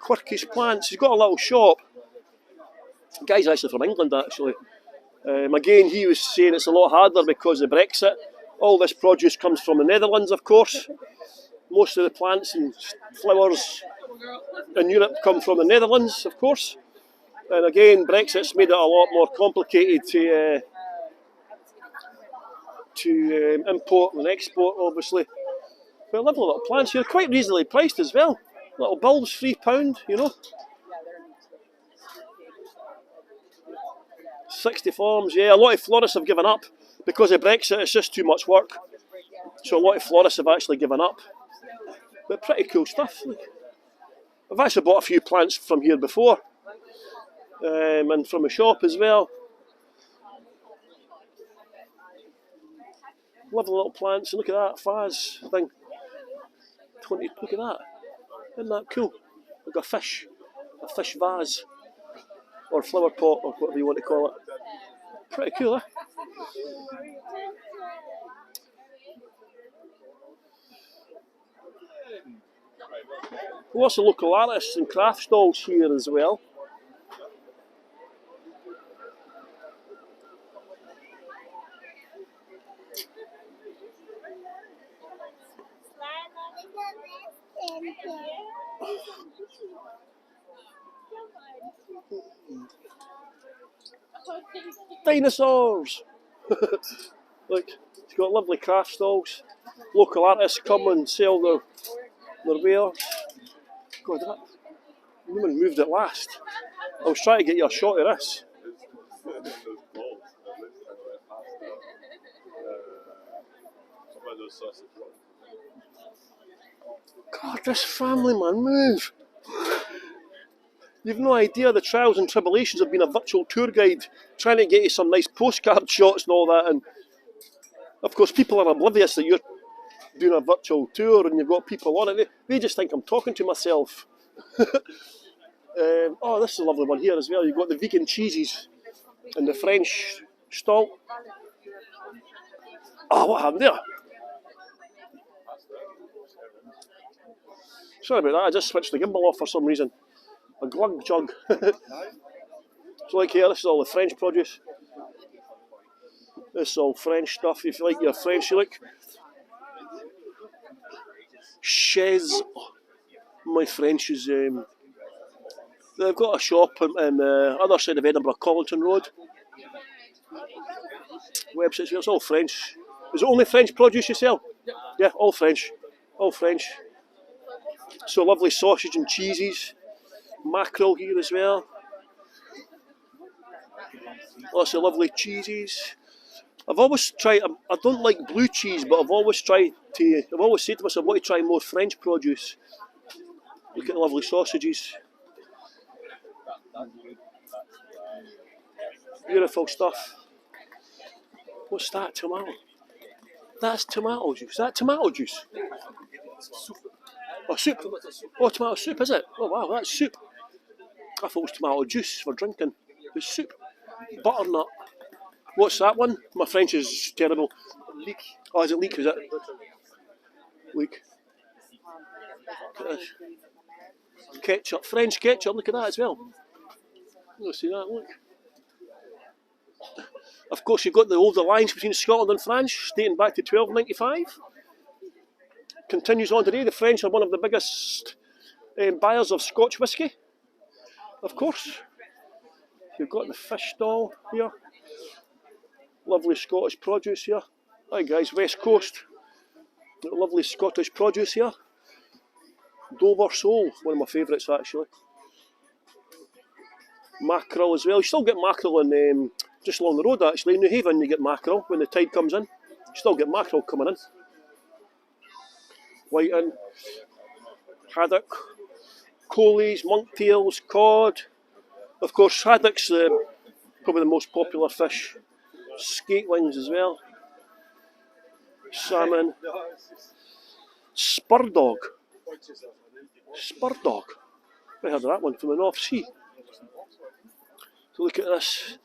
Quirky's Plants. He's got a little shop. The guy's actually from England, actually. Again, he was saying it's a lot harder because of Brexit. All this produce comes from the Netherlands, of course. Most of the plants and flowers in Europe come from the Netherlands, of course. And again, Brexit's made it a lot more complicated to import and export, obviously. Well, lovely little plants here, quite reasonably priced as well. Little bulbs, £3, you know. 60 forms, yeah. A lot of florists have given up because of Brexit. It's just too much work. So a lot of florists have actually given up. But pretty cool stuff. Look. I've actually bought a few plants from here before, and from a shop as well. Lovely little plants. Look at that vase thing. 20. Look at that. Isn't that cool? Like a fish vase, or flower pot, or whatever you want to call it. Pretty cool, eh? Lots of local artists and craft stalls here as well. Dinosaurs! Look, it's got lovely craft stalls. Local artists come and sell their wares. God, that woman moved at last. I was trying to get you a shot of this. God, this family, man, move! You've no idea the trials and tribulations of being a virtual tour guide, trying to get you some nice postcard shots and all that, and of course people are oblivious that you're doing a virtual tour and you've got people on it. They just think I'm talking to myself. Oh, this is a lovely one here as well. You've got the vegan cheeses and the French stall. Oh, what happened there? Sorry about that, I just switched the gimbal off for some reason. A glug jug. So like here, this is all the French produce. This is all French stuff. If you like your French, you look. Chaise. My French is... they've got a shop on the other side of Edinburgh, Collington Road. Websites, it's all French. Is it only French produce you sell? Yeah, all French. All French. So lovely sausage and cheeses. Mackerel here as well. Lots of lovely cheeses. I've always tried, I don't like blue cheese, but I've always said to myself, I want to try more French produce. Look at the lovely sausages. Beautiful stuff. What's that, tomato? That's tomato juice. Is that tomato juice? Oh, soup. Oh, tomato soup, is it? Oh, wow, that's soup. I thought it was tomato juice for drinking. It's soup. Butternut. What's that one? My French is terrible. Leek. Oh, is it leek? Is it? Leek. Ketchup. French ketchup. Look at that as well. You'll see that. Look. Of course, you've got the old alliance between Scotland and France, dating back to 1295. Continues on today. The French are one of the biggest buyers of Scotch whisky. Of course. You've got the fish stall here. Lovely Scottish produce here. Hi guys, West Coast. Got lovely Scottish produce here. Dover sole, one of my favourites actually. Mackerel as well. You still get mackerel in just along the road actually. In New Haven you get mackerel when the tide comes in. You still get mackerel coming in. Whiting, haddock, coalies, monktails, cod. Of course, haddock's probably the most popular fish. Skatelings as well. Salmon. Spurdog. Spurdog. I heard of that one from the North Sea. So look at this.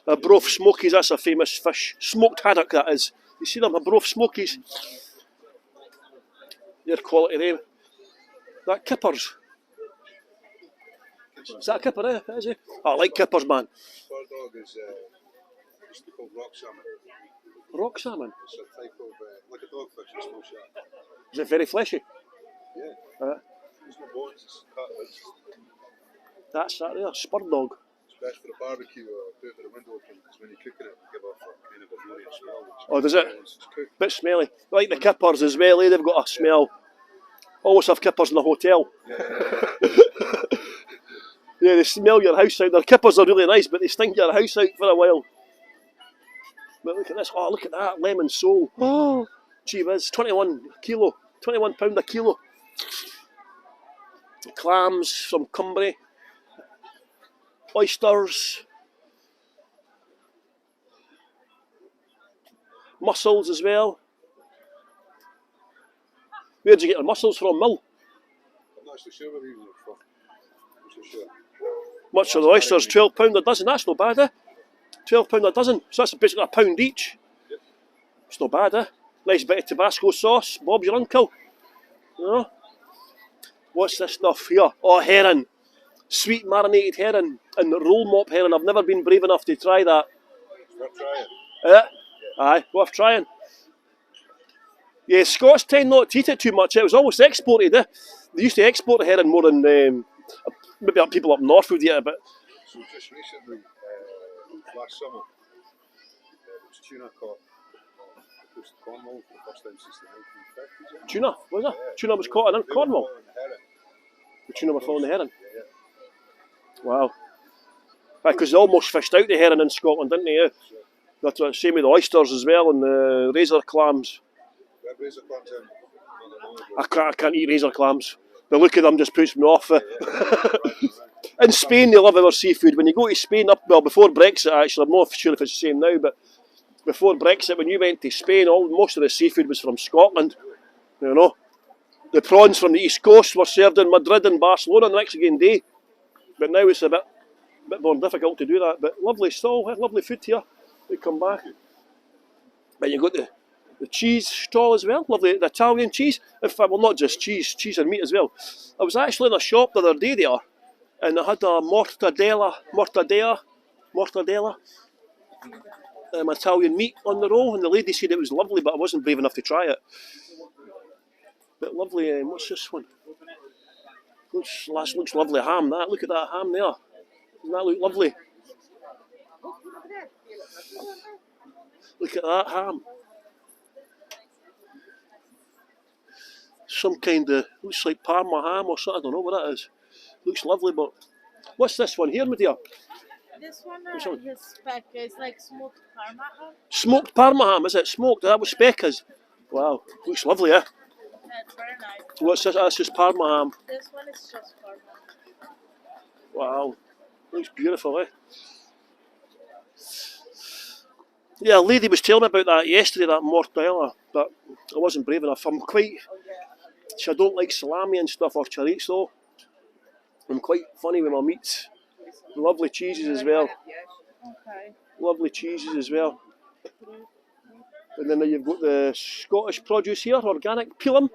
A broth smokies, that's a famous fish. Smoked haddock, that is. You see them, a broth smokies. Their quality there. That kippers. Is that a kipper, eh? Is it? Oh, I like kippers, man. Spurdog is called rock salmon. Rock salmon? It's a type of, like a dogfish, it's small shark. Is it very fleshy? Yeah. There's no bones, it's cartilage. That's that there, spurdog. It's best for a barbecue or do it with a window open because when you cook it, you give off a kind of a ammonia smell. Oh, does it? Once it's cooked. Bit smelly. Like the kippers as well, they've got a smell. Always have kippers in the hotel. Yeah, they smell your house out. Their kippers are really nice, but they stink your house out for a while. But look at this. Oh, look at that. Lemon sole. Oh, gee whiz. 21 kilo. £21 a kilo. Clams from Cumbria. Oysters. Mussels as well. Where'd you get the mussels from, Mill? I'm not actually sure where these are from. I'm not so sure. Much for the oysters, £12 a dozen. That's not bad, eh? £12 a dozen. So that's basically a pound each. Yep. It's not bad, eh? Nice bit of Tabasco sauce. Bob's your uncle. You know? What's this stuff here? Oh, herring. Sweet marinated herring and roll mop herring. I've never been brave enough to try that. It's worth trying. Aye, worth trying. Yeah, Scots tend not to eat it too much. It was always exported. Eh? They used to export herring more than maybe people up north would eat it, but So just recently, last summer, there was tuna caught on the coast of Cornwall for the first time since the 1950s. tuna, was it? Yeah. Tuna was caught in They were Cornwall. following the herring. The tuna were following the herring. Yeah, yeah. Wow. Because they almost fished out the herring in Scotland, didn't they? Yeah. That's the same with the oysters as well and the razor clams. We had razor clams in. I can't eat razor clams. The look of them just puts me off. In Spain, they love our seafood. When you go to Spain, before Brexit, actually, I'm not sure if it's the same now, but before Brexit, when you went to Spain, most of the seafood was from Scotland. You know, the prawns from the East Coast were served in Madrid and Barcelona on the next again day. But now it's a bit more difficult to do that. But lovely stall, lovely food here. We come back. And you got the cheese stall as well, lovely, the Italian cheese. In fact, well, not just cheese and meat as well. I was actually in a shop the other day there, and I had a mortadella, Italian meat on the roll, and the lady said it was lovely, but I wasn't brave enough to try it. But lovely, what's this one? Looks lovely ham, that. Look at that ham there. Doesn't that look lovely? Look at that ham. Some kind of, looks like Parma ham or something, I don't know what that is. Looks lovely, but what's this one here, my dear? This one Which one? is spec. It's like smoked parma ham. Smoked Parma ham, is it? Smoked, that was speck is. Wow, looks lovely, eh? That's very nice. What's this? That's just Parma ham. This one is just parma. Wow, looks beautiful, eh? Yeah, a lady was telling me about that yesterday, that mortadella, but I wasn't brave enough. I don't like salami and stuff or chorizo. I'm quite funny with my meats. Lovely cheeses as well. Okay. Lovely cheeses as well. And then you've got the Scottish produce here, organic, Peelham.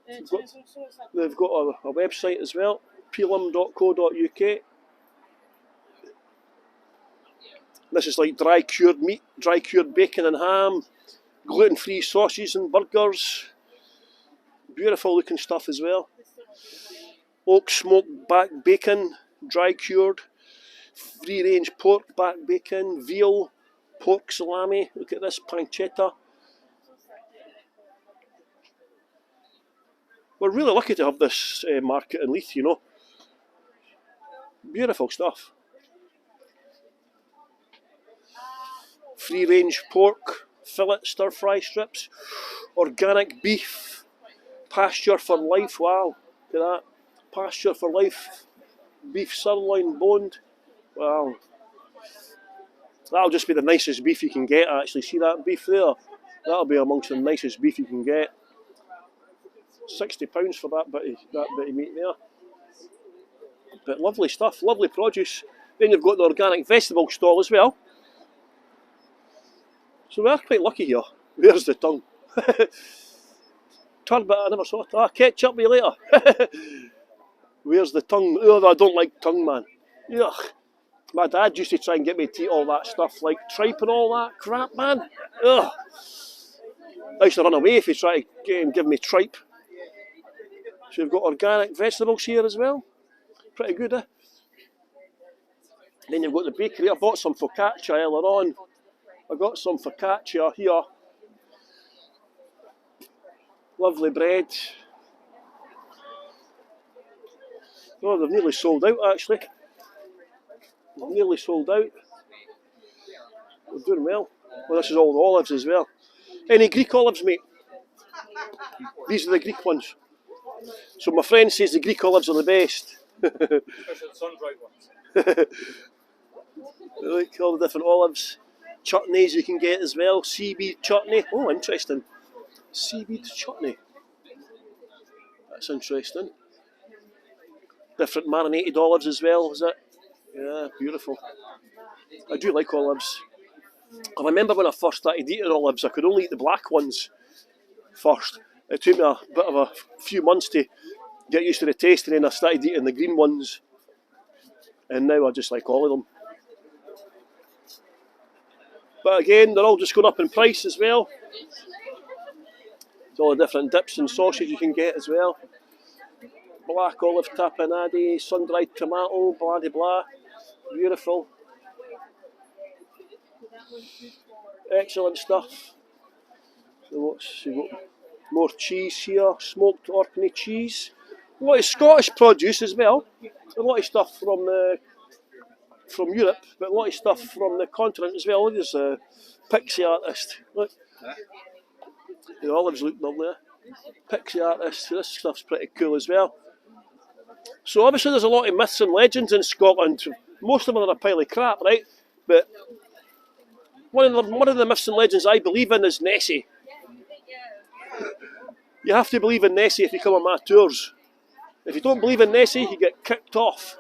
They've got a website as well, peelham.co.uk. This is like dry cured meat, dry cured bacon and ham, gluten-free sausages and burgers. Beautiful looking stuff as well. Oak smoked back bacon, dry cured. Free range pork back bacon, veal, pork salami. Look at this, pancetta. We're really lucky to have this market in Leith, you know. Beautiful stuff. Free range pork, fillet, stir fry strips, organic beef, pasture for life. Wow, look at that. Pasture for life, beef sirloin boned. Wow. That'll just be the nicest beef you can get, actually. See that beef there? That'll be amongst the nicest beef you can get. £60 for that bit of meat there. But lovely stuff, lovely produce. Then you've got the organic vegetable stall as well. So we are quite lucky here. Where's the tongue? Turbot, I never saw it. Ah, ketchup me later. Where's the tongue? Oh, I don't like tongue, man. Ugh. My dad used to try and get me to eat all that stuff, like tripe and all that crap, man. Ugh. I used to run away if he tried to give me tripe. So you've got organic vegetables here as well. Pretty good, eh? Then you've got the bakery. I bought some focaccia earlier on. I got some focaccia here. Lovely bread. Oh, they've nearly sold out actually. They've nearly sold out. They're doing well. Well, this is all the olives as well. Any Greek olives, mate? These are the Greek ones. So my friend says the Greek olives are the best. Especially the sun-dried ones. Look, all the different olives. Chutneys you can get as well. Seaweed chutney. Oh, interesting. Seaweed chutney. That's interesting. Different marinated olives as well, is it? Yeah, beautiful. I do like olives. I remember when I first started eating olives, I could only eat the black ones first. It took me a bit of a few months to get used to the taste, and then I started eating the green ones. And now I just like all of them. But again, they're all just going up in price as well. There's all the different dips and sausages you can get as well. Black olive tapenade, sun-dried tomato, blah de blah. Beautiful. Excellent stuff. So what's you got? More cheese here, smoked Orkney cheese. A lot of Scottish produce as well. A lot of stuff from Europe, but a lot of stuff from the continent as well. There's a pixie artist. Look. The olives look lovely. Pixie artist. This stuff's pretty cool as well. So obviously there's a lot of myths and legends in Scotland. Most of them are a pile of crap, right? But one of the myths and legends I believe in is Nessie. You have to believe in Nessie if you come on my tours. If you don't believe in Nessie, you get kicked off.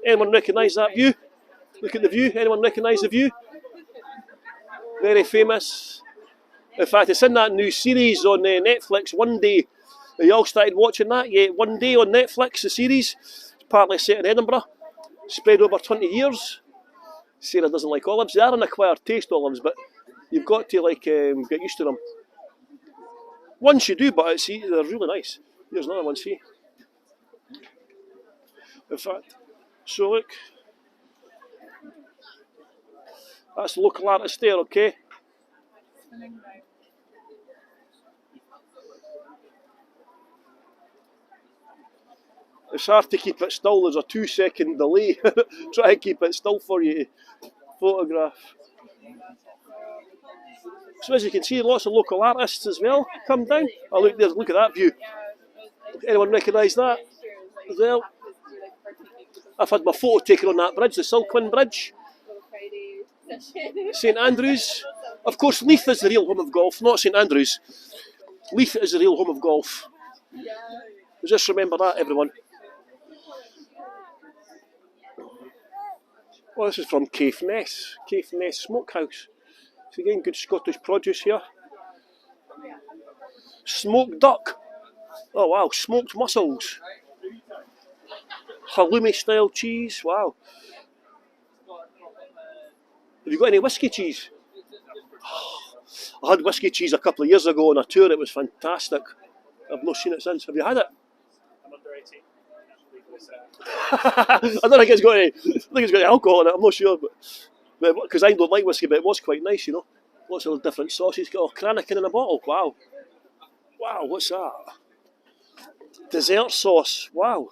Anyone recognise that view? Look at the view. Anyone recognise the view? Very famous. In fact, it's in that new series on Netflix, One Day. Have you all started watching that yet? One Day on Netflix, the series. It's partly set in Edinburgh. Spread over 20 years. Sarah doesn't like olives. They are an acquired taste, olives, but you've got to get used to them. Once you do, but see, they're really nice. Here's another one, see. In fact, so look. That's the local artist there, okay? It's hard to keep it still, there's a 2-second delay. Try to keep it still for you to photograph. So as you can see, lots of local artists as well come down. Oh look, there's, look at that view. Anyone recognise that as well? I've had my photo taken on that bridge, the Silkwind Bridge. St Andrews. Of course, Leith is the real home of golf, not St Andrews. Leith is the real home of golf. Just remember that, everyone. Well, this is from Caithness Smokehouse. So again, good Scottish produce here. Smoked duck. Oh wow, smoked mussels. Halloumi style cheese, wow. Have you got any whiskey cheese? I had whiskey cheese a couple of years ago on a tour, it was fantastic. I've not seen it since. Have you had it? I'm under 18. I don't think it's got any alcohol in it, I'm not sure, but because I don't like whiskey, but it was quite nice, you know. Lots of different sauces. Got Cranachan in a bottle. Wow. Wow, what's that? Dessert sauce. Wow.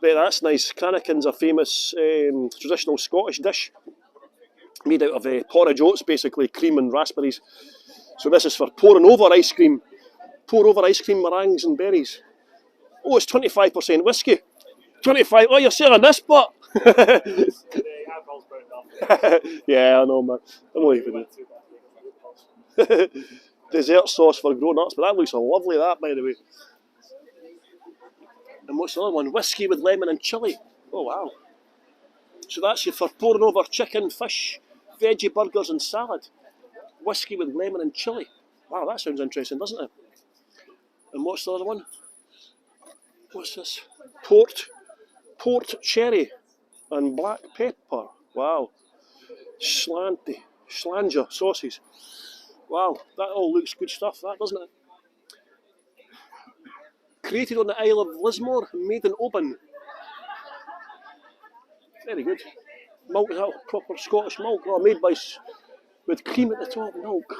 Bet that's nice. Cranachan's a famous traditional Scottish dish made out of porridge oats, basically, cream and raspberries. So this is for pouring over ice cream. Pour over ice cream, meringues and berries. Oh, it's 25% whiskey. 25. Oh, you're selling this, but. Yeah, I know, man. I'm not even. Dessert sauce for grown-ups, but that looks lovely, that, by the way. And what's the other one? Whiskey with lemon and chilli. Oh, wow. So that's for pouring over chicken, fish, veggie burgers and salad. Whiskey with lemon and chilli. Wow, that sounds interesting, doesn't it? And what's the other one? What's this? Port cherry and black pepper. Wow. Slanger sauces. Wow, that all looks good stuff, that, doesn't it? Created on the Isle of Lismore, made in Oban. Very good. Milk, is that proper Scottish milk? Oh, made by, with cream at the top, milk.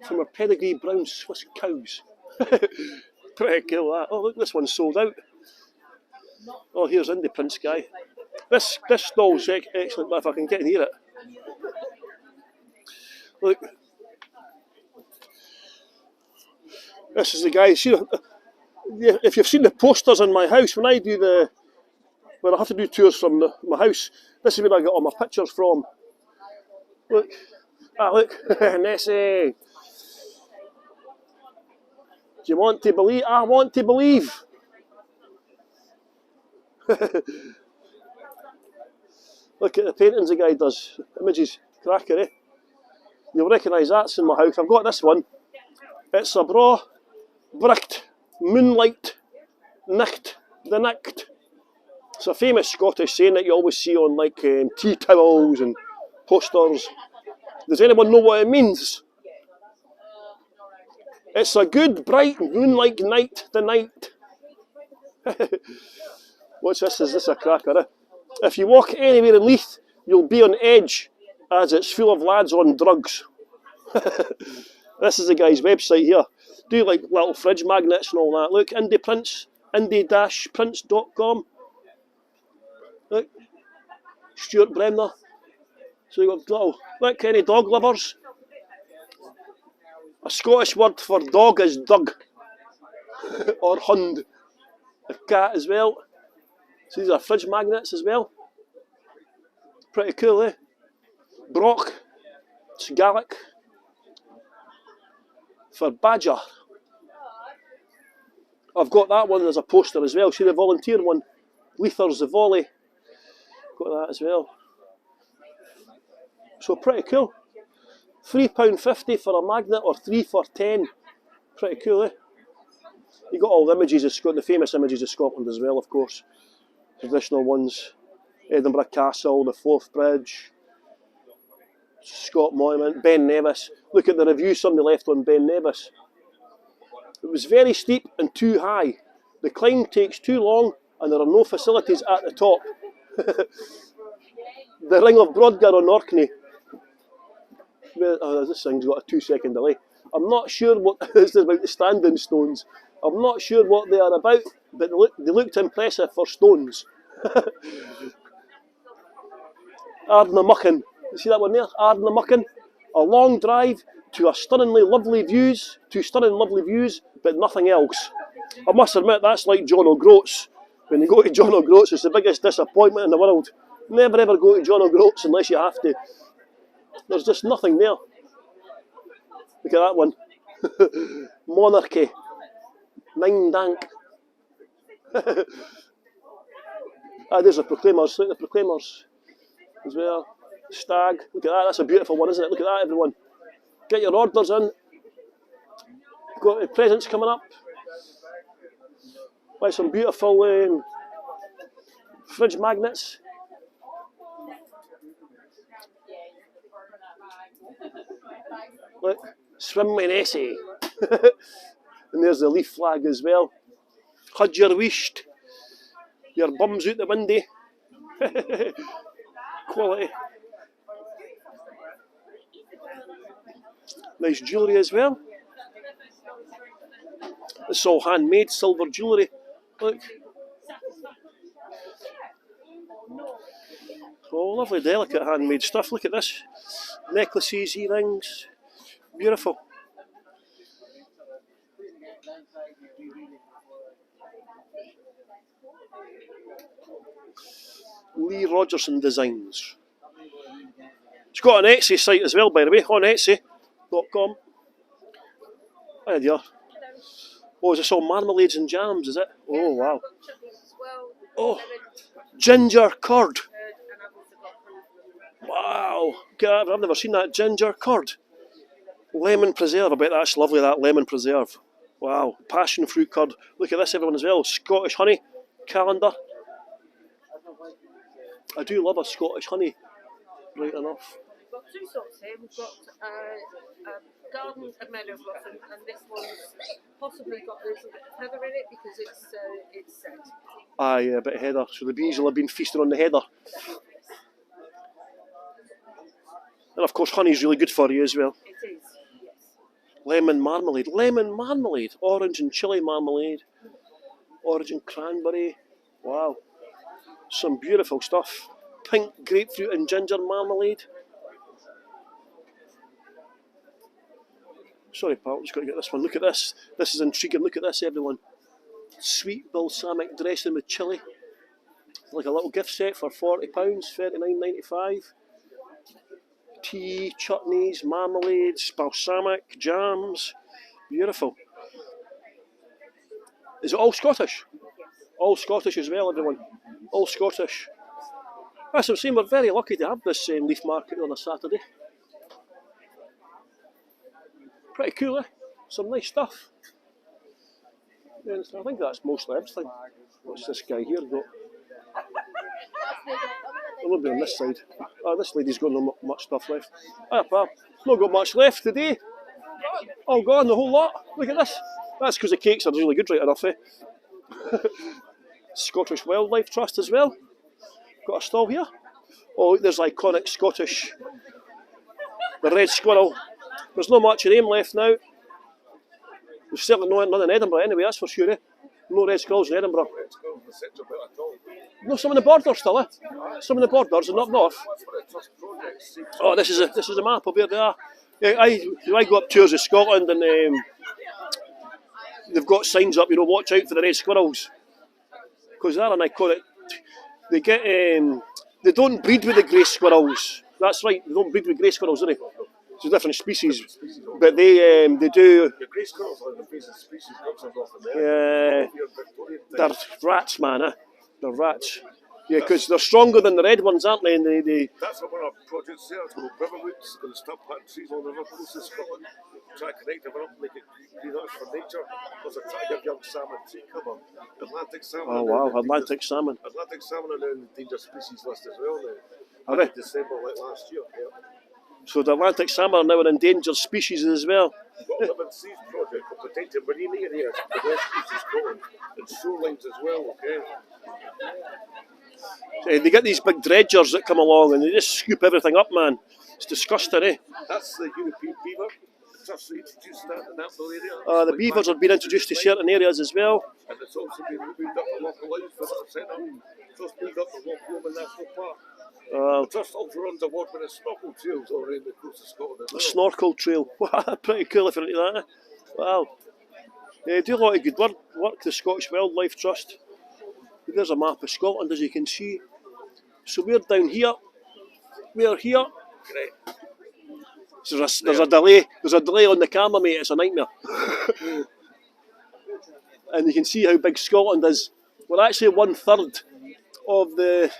From our pedigree brown Swiss cows. Pretty cool that. Oh look, this one's sold out. Oh, here's Indie Prince guy. This stall's excellent, but if I can get near it. Look. This is the guy. See, if you've seen the posters in my house, when I have to do tours from my house, this is where I get all my pictures from. Look. Ah, look. Nessie. Do you want to believe? I want to believe. Look at the paintings the guy does. Images, cracker, eh? You'll recognise that's in my house. I've got this one. It's a bra, bricht, moonlight, nicht, the nicht. It's a famous Scottish saying that you always see on like tea towels and posters. Does anyone know what it means? It's a good, bright, moonlight night, the night. What's this? Is this a cracker? Eh? If you walk anywhere in Leith, you'll be on edge, as it's full of lads on drugs. This is the guy's website here. Do like little fridge magnets and all that. Look, Indie Prince, indie-prince.com. Look, Stuart Bremner. So you've got little, look, any dog lovers? A Scottish word for dog is dug, or hund. A cat as well. So these are fridge magnets as well. Pretty cool, eh? Brock, it's Gaelic for badger. I've got that one as a poster as well. See the volunteer one? Leithers the volley. Got that as well. So pretty cool. £3.50 for a magnet or 3 for 10. Pretty cool, eh? You got all the images of Scotland, the famous images of Scotland as well, of course. Traditional ones. Edinburgh Castle, the Forth Bridge, Scott Monument, Ben Nevis. Look at the review somebody left on Ben Nevis. It was very steep and too high. The climb takes too long and there are no facilities at the top. The Ring of Brodgar on Orkney. Oh, this thing's got a 2-second delay. I'm not sure what this is about the standing stones. I'm not sure what they are about, but they looked impressive for stones. Ardnamurchan. You see that one there? Ardnamurchan. A long drive to stunning lovely views, but nothing else. I must admit that's like John O'Groats. When you go to John O'Groats, it's the biggest disappointment in the world. Never ever go to John O'Groats unless you have to. There's just nothing there. Look at that one. Monarchy. Nine Dank. There's the Proclaimers. Look at the Proclaimers as well. Stag. Look at that. That's a beautiful one, isn't it? Look at that, everyone. Get your orders in. Got presents coming up. Buy some beautiful fridge magnets. Look, swim with Nessie. And there's the Leith flag as well. Hud your wisht. Your bum's out the window. Quality. Nice jewellery as well. It's all handmade, silver jewellery. Look. Oh, lovely, delicate handmade stuff. Look at this. Necklaces, earrings. Beautiful. Lee Rogerson Designs. It's got an Etsy site as well, by the way, on Etsy.com. There you are. Oh, is this all marmalades and jams, is it? Oh, wow. Oh, ginger curd. Wow. God, I've never seen that ginger curd. Lemon preserve. I bet that's lovely, that lemon preserve. Wow. Passion fruit curd. Look at this, everyone, as well. Scottish honey calendar. I do love a Scottish honey. Right enough. We've got two sorts here. We've got a garden and meadow blossom, and this one's possibly got a little bit of heather in it because it's set. Aye, a bit of heather. So the bees will have been feasting on the heather. And of course, honey's really good for you as well. It is, yes. Lemon marmalade, orange and chilli marmalade, orange and cranberry. Wow, some beautiful stuff. Pink grapefruit and ginger marmalade. Sorry, pal, just got to get this one. Look at this. This is intriguing. Look at this, everyone. Sweet balsamic dressing with chilli. Like a little gift set for £40, $39.95. Tea, chutneys, marmalades, balsamic, jams. Beautiful. Is it all Scottish? All Scottish as well, everyone. All Scottish. As I'm saying, we're very lucky to have this Leith Market on a Saturday. Pretty cool, eh? Some nice stuff. And I think that's mostly everything. What's this guy here got? A little bit on this side. Oh, this lady's got not much stuff left. Ah, pal, not got much left today. All gone, the whole lot. Look at this. That's because the cakes are really good, right enough, eh? Scottish Wildlife Trust as well. Got a stall here. Oh, look, there's iconic Scottish. The red squirrel. There's not much of them left now. There's certainly none in Edinburgh anyway, that's for sure, eh? No red squirrels in Edinburgh. No, some in the borders still, eh? Some in the borders and up north. Oh, this is a map of where they are. Yeah, I go up tours of Scotland and they've got signs up, watch out for the red squirrels. Because they're an iconic. They get they don't breed with the grey squirrels. That's right, they don't breed with grey squirrels, do they? It's a different species, but they do. The grey squirrels are the invasive species of North America. They're rats, man. They're rats. Yeah, because they're stronger than the red ones, aren't they? And they. That's one of our projects there. It's called Riverwoods. Going to start planting trees on the river coast of Scotland. Try to connect them up, make it green arts for nature. Because they're trying to give young salmon tree cover. Atlantic salmon. Oh wow, Atlantic salmon. Atlantic salmon are now on the endangered species list as well now. Are they? December like last year. Yeah. So the Atlantic salmon are now an endangered species as well. We've got a Living Seas project for protecting marine areas, the west coast of Scotland, and shorelines as well, okay? They get these big dredgers that come along and they just scoop everything up, man. It's disgusting, eh? That's the European beaver. Just introduced that in that little area. The beavers have been introduced to certain areas as well. And it's also been moved up to local life for that centre. Just moved up to Loch Lomond National Park. Just also runs a walk with a snorkel trails all around the coast of Scotland as well. A snorkel trail. Wow, pretty cool if you're into that, eh? Wow. They do a lot of good work, the Scottish Wildlife Trust. There's a map of Scotland, as you can see. So we're down here. We're here. Great. There's a delay. There's a delay on the camera, mate. It's a nightmare. And you can see how big Scotland is. We're actually 1/3 of the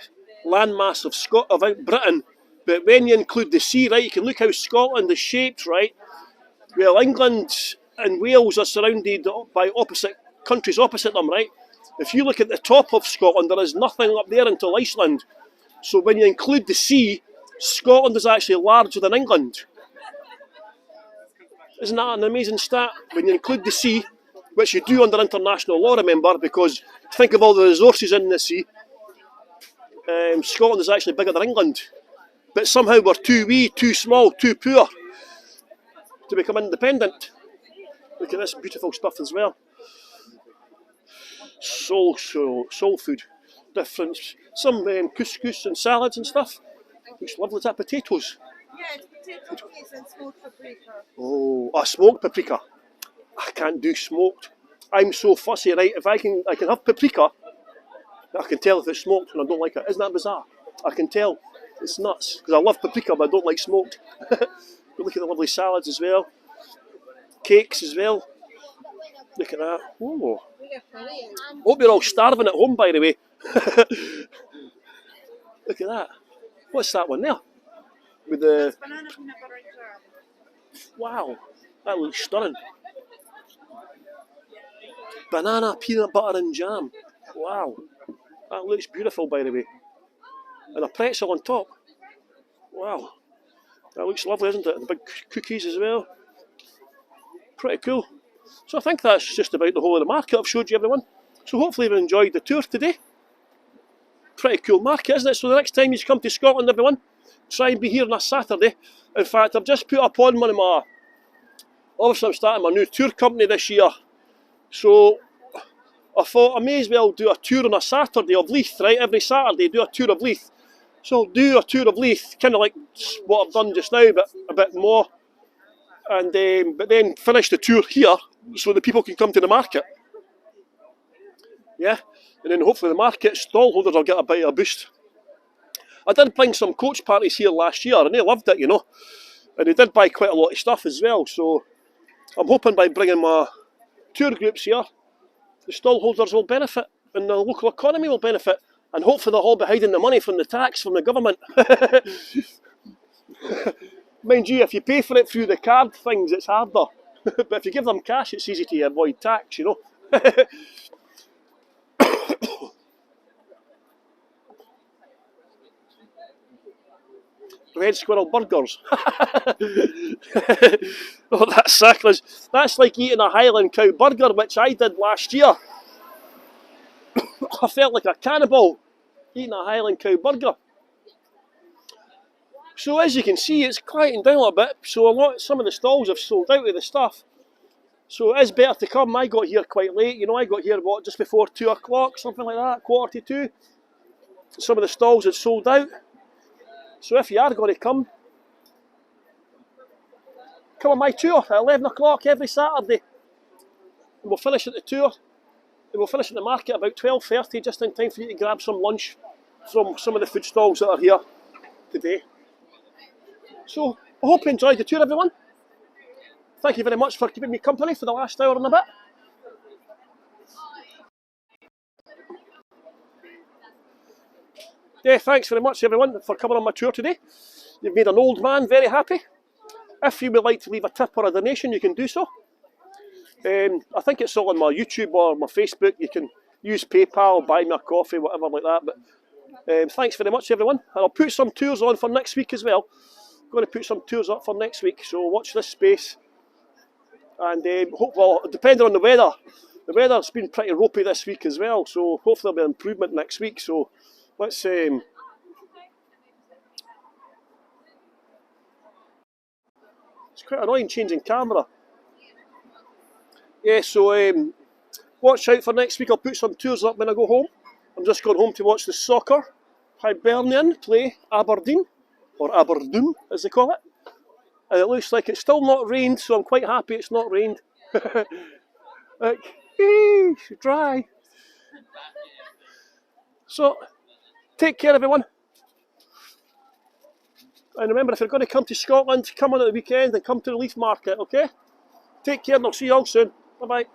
landmass of Britain. But when you include the sea, right, you can look how Scotland is shaped, right? Well, England and Wales are surrounded by opposite countries opposite them, right? If you look at the top of Scotland, there is nothing up there until Iceland. So when you include the sea, Scotland is actually larger than England. Isn't that an amazing stat? When you include the sea, which you do under international law, remember, because think of all the resources in the sea. Scotland is actually bigger than England. But somehow we're too wee, too small, too poor to become independent. Look at this beautiful stuff as well. Soul food. Different. Some couscous and salads and stuff. Looks lovely. Is that potatoes? Yeah, it's potato peas and smoked paprika. Oh, smoked paprika. I can't do smoked. I'm so fussy, right? If I can have paprika, I can tell if it's smoked and I don't like it. Isn't that bizarre? I can tell. It's nuts because I love paprika, but I don't like smoked. But look at the lovely salads as well. Cakes as well. Look at that. Oh. Hope you're all starving at home, by the way. Look at that. What's that one there? With the Banana peanut butter and jam. wow, that looks stunning. Banana, peanut butter and jam. Wow, that looks beautiful, by the way. And a pretzel on top. Wow, that looks lovely, isn't it? And big cookies as well. Pretty cool. So I think that's just about the whole of the market I've showed you, everyone. So hopefully you've enjoyed the tour today. Pretty cool market, isn't it? So the next time you come to Scotland, everyone, try and be here on a Saturday. In fact, I've just put up on one of my, obviously I'm starting my new tour company this year, so I thought I may as well do a tour on a Saturday of Leith, right? Every Saturday do a tour of Leith. So I'll do a tour of Leith, kind of like what I've done just now, but a bit more. And but then finish the tour here so the people can come to the market. Yeah, and then hopefully the market stallholders will get a bit of a boost. I did bring some coach parties here last year and they loved it, you know. And they did buy quite a lot of stuff as well. So I'm hoping by bringing my tour groups here, the stallholders will benefit and the local economy will benefit. And hopefully they'll all be hiding the money from the tax from the government. Mind you, if you pay for it through the card things, it's harder. But if you give them cash, it's easy to avoid tax, you know. Red squirrel burgers. Oh, that's sacrilege. That's like eating a Highland cow burger, which I did last year. I felt like a cannibal eating a Highland cow burger. So as you can see, it's quieting down a little bit. So some of the stalls have sold out of the stuff. So it is better to come. I got here quite late. You know, I got here just before 2 o'clock, something like that, 1:45. Some of the stalls had sold out. So if you are going to come on my tour at 11 o'clock every Saturday. And we'll finish at the tour. And we'll finish at the market about 12:30, just in time for you to grab some lunch from some of the food stalls that are here today. So I hope you enjoyed the tour, everyone. Thank you very much for keeping me company for the last hour and a bit. Yeah, thanks very much everyone for coming on my tour today. You've made an old man very happy. If you would like to leave a tip or a donation, you can do so. I think it's all on my YouTube or my Facebook. You can use PayPal, buy me a coffee, whatever like that. But thanks very much everyone. And I'll put some tours on for next week as well. I'm going to put some tours up for next week, so watch this space. And hope, well, depending on the weather's been pretty ropey this week as well, so hopefully there'll be an improvement next week. So let's it's quite annoying changing camera. Yeah, so watch out for next week. I'll put some tours up when I go home. I'm just going home to watch the soccer. Hibernian play Aberdeen, or Aberdeen as they call it. And it looks like it's still not rained, so I'm quite happy it's not rained. Like, dry. So, take care everyone. And remember, if you're going to come to Scotland, come on at the weekend and come to the Leith Market, okay? Take care and I'll see you all soon. Bye-bye.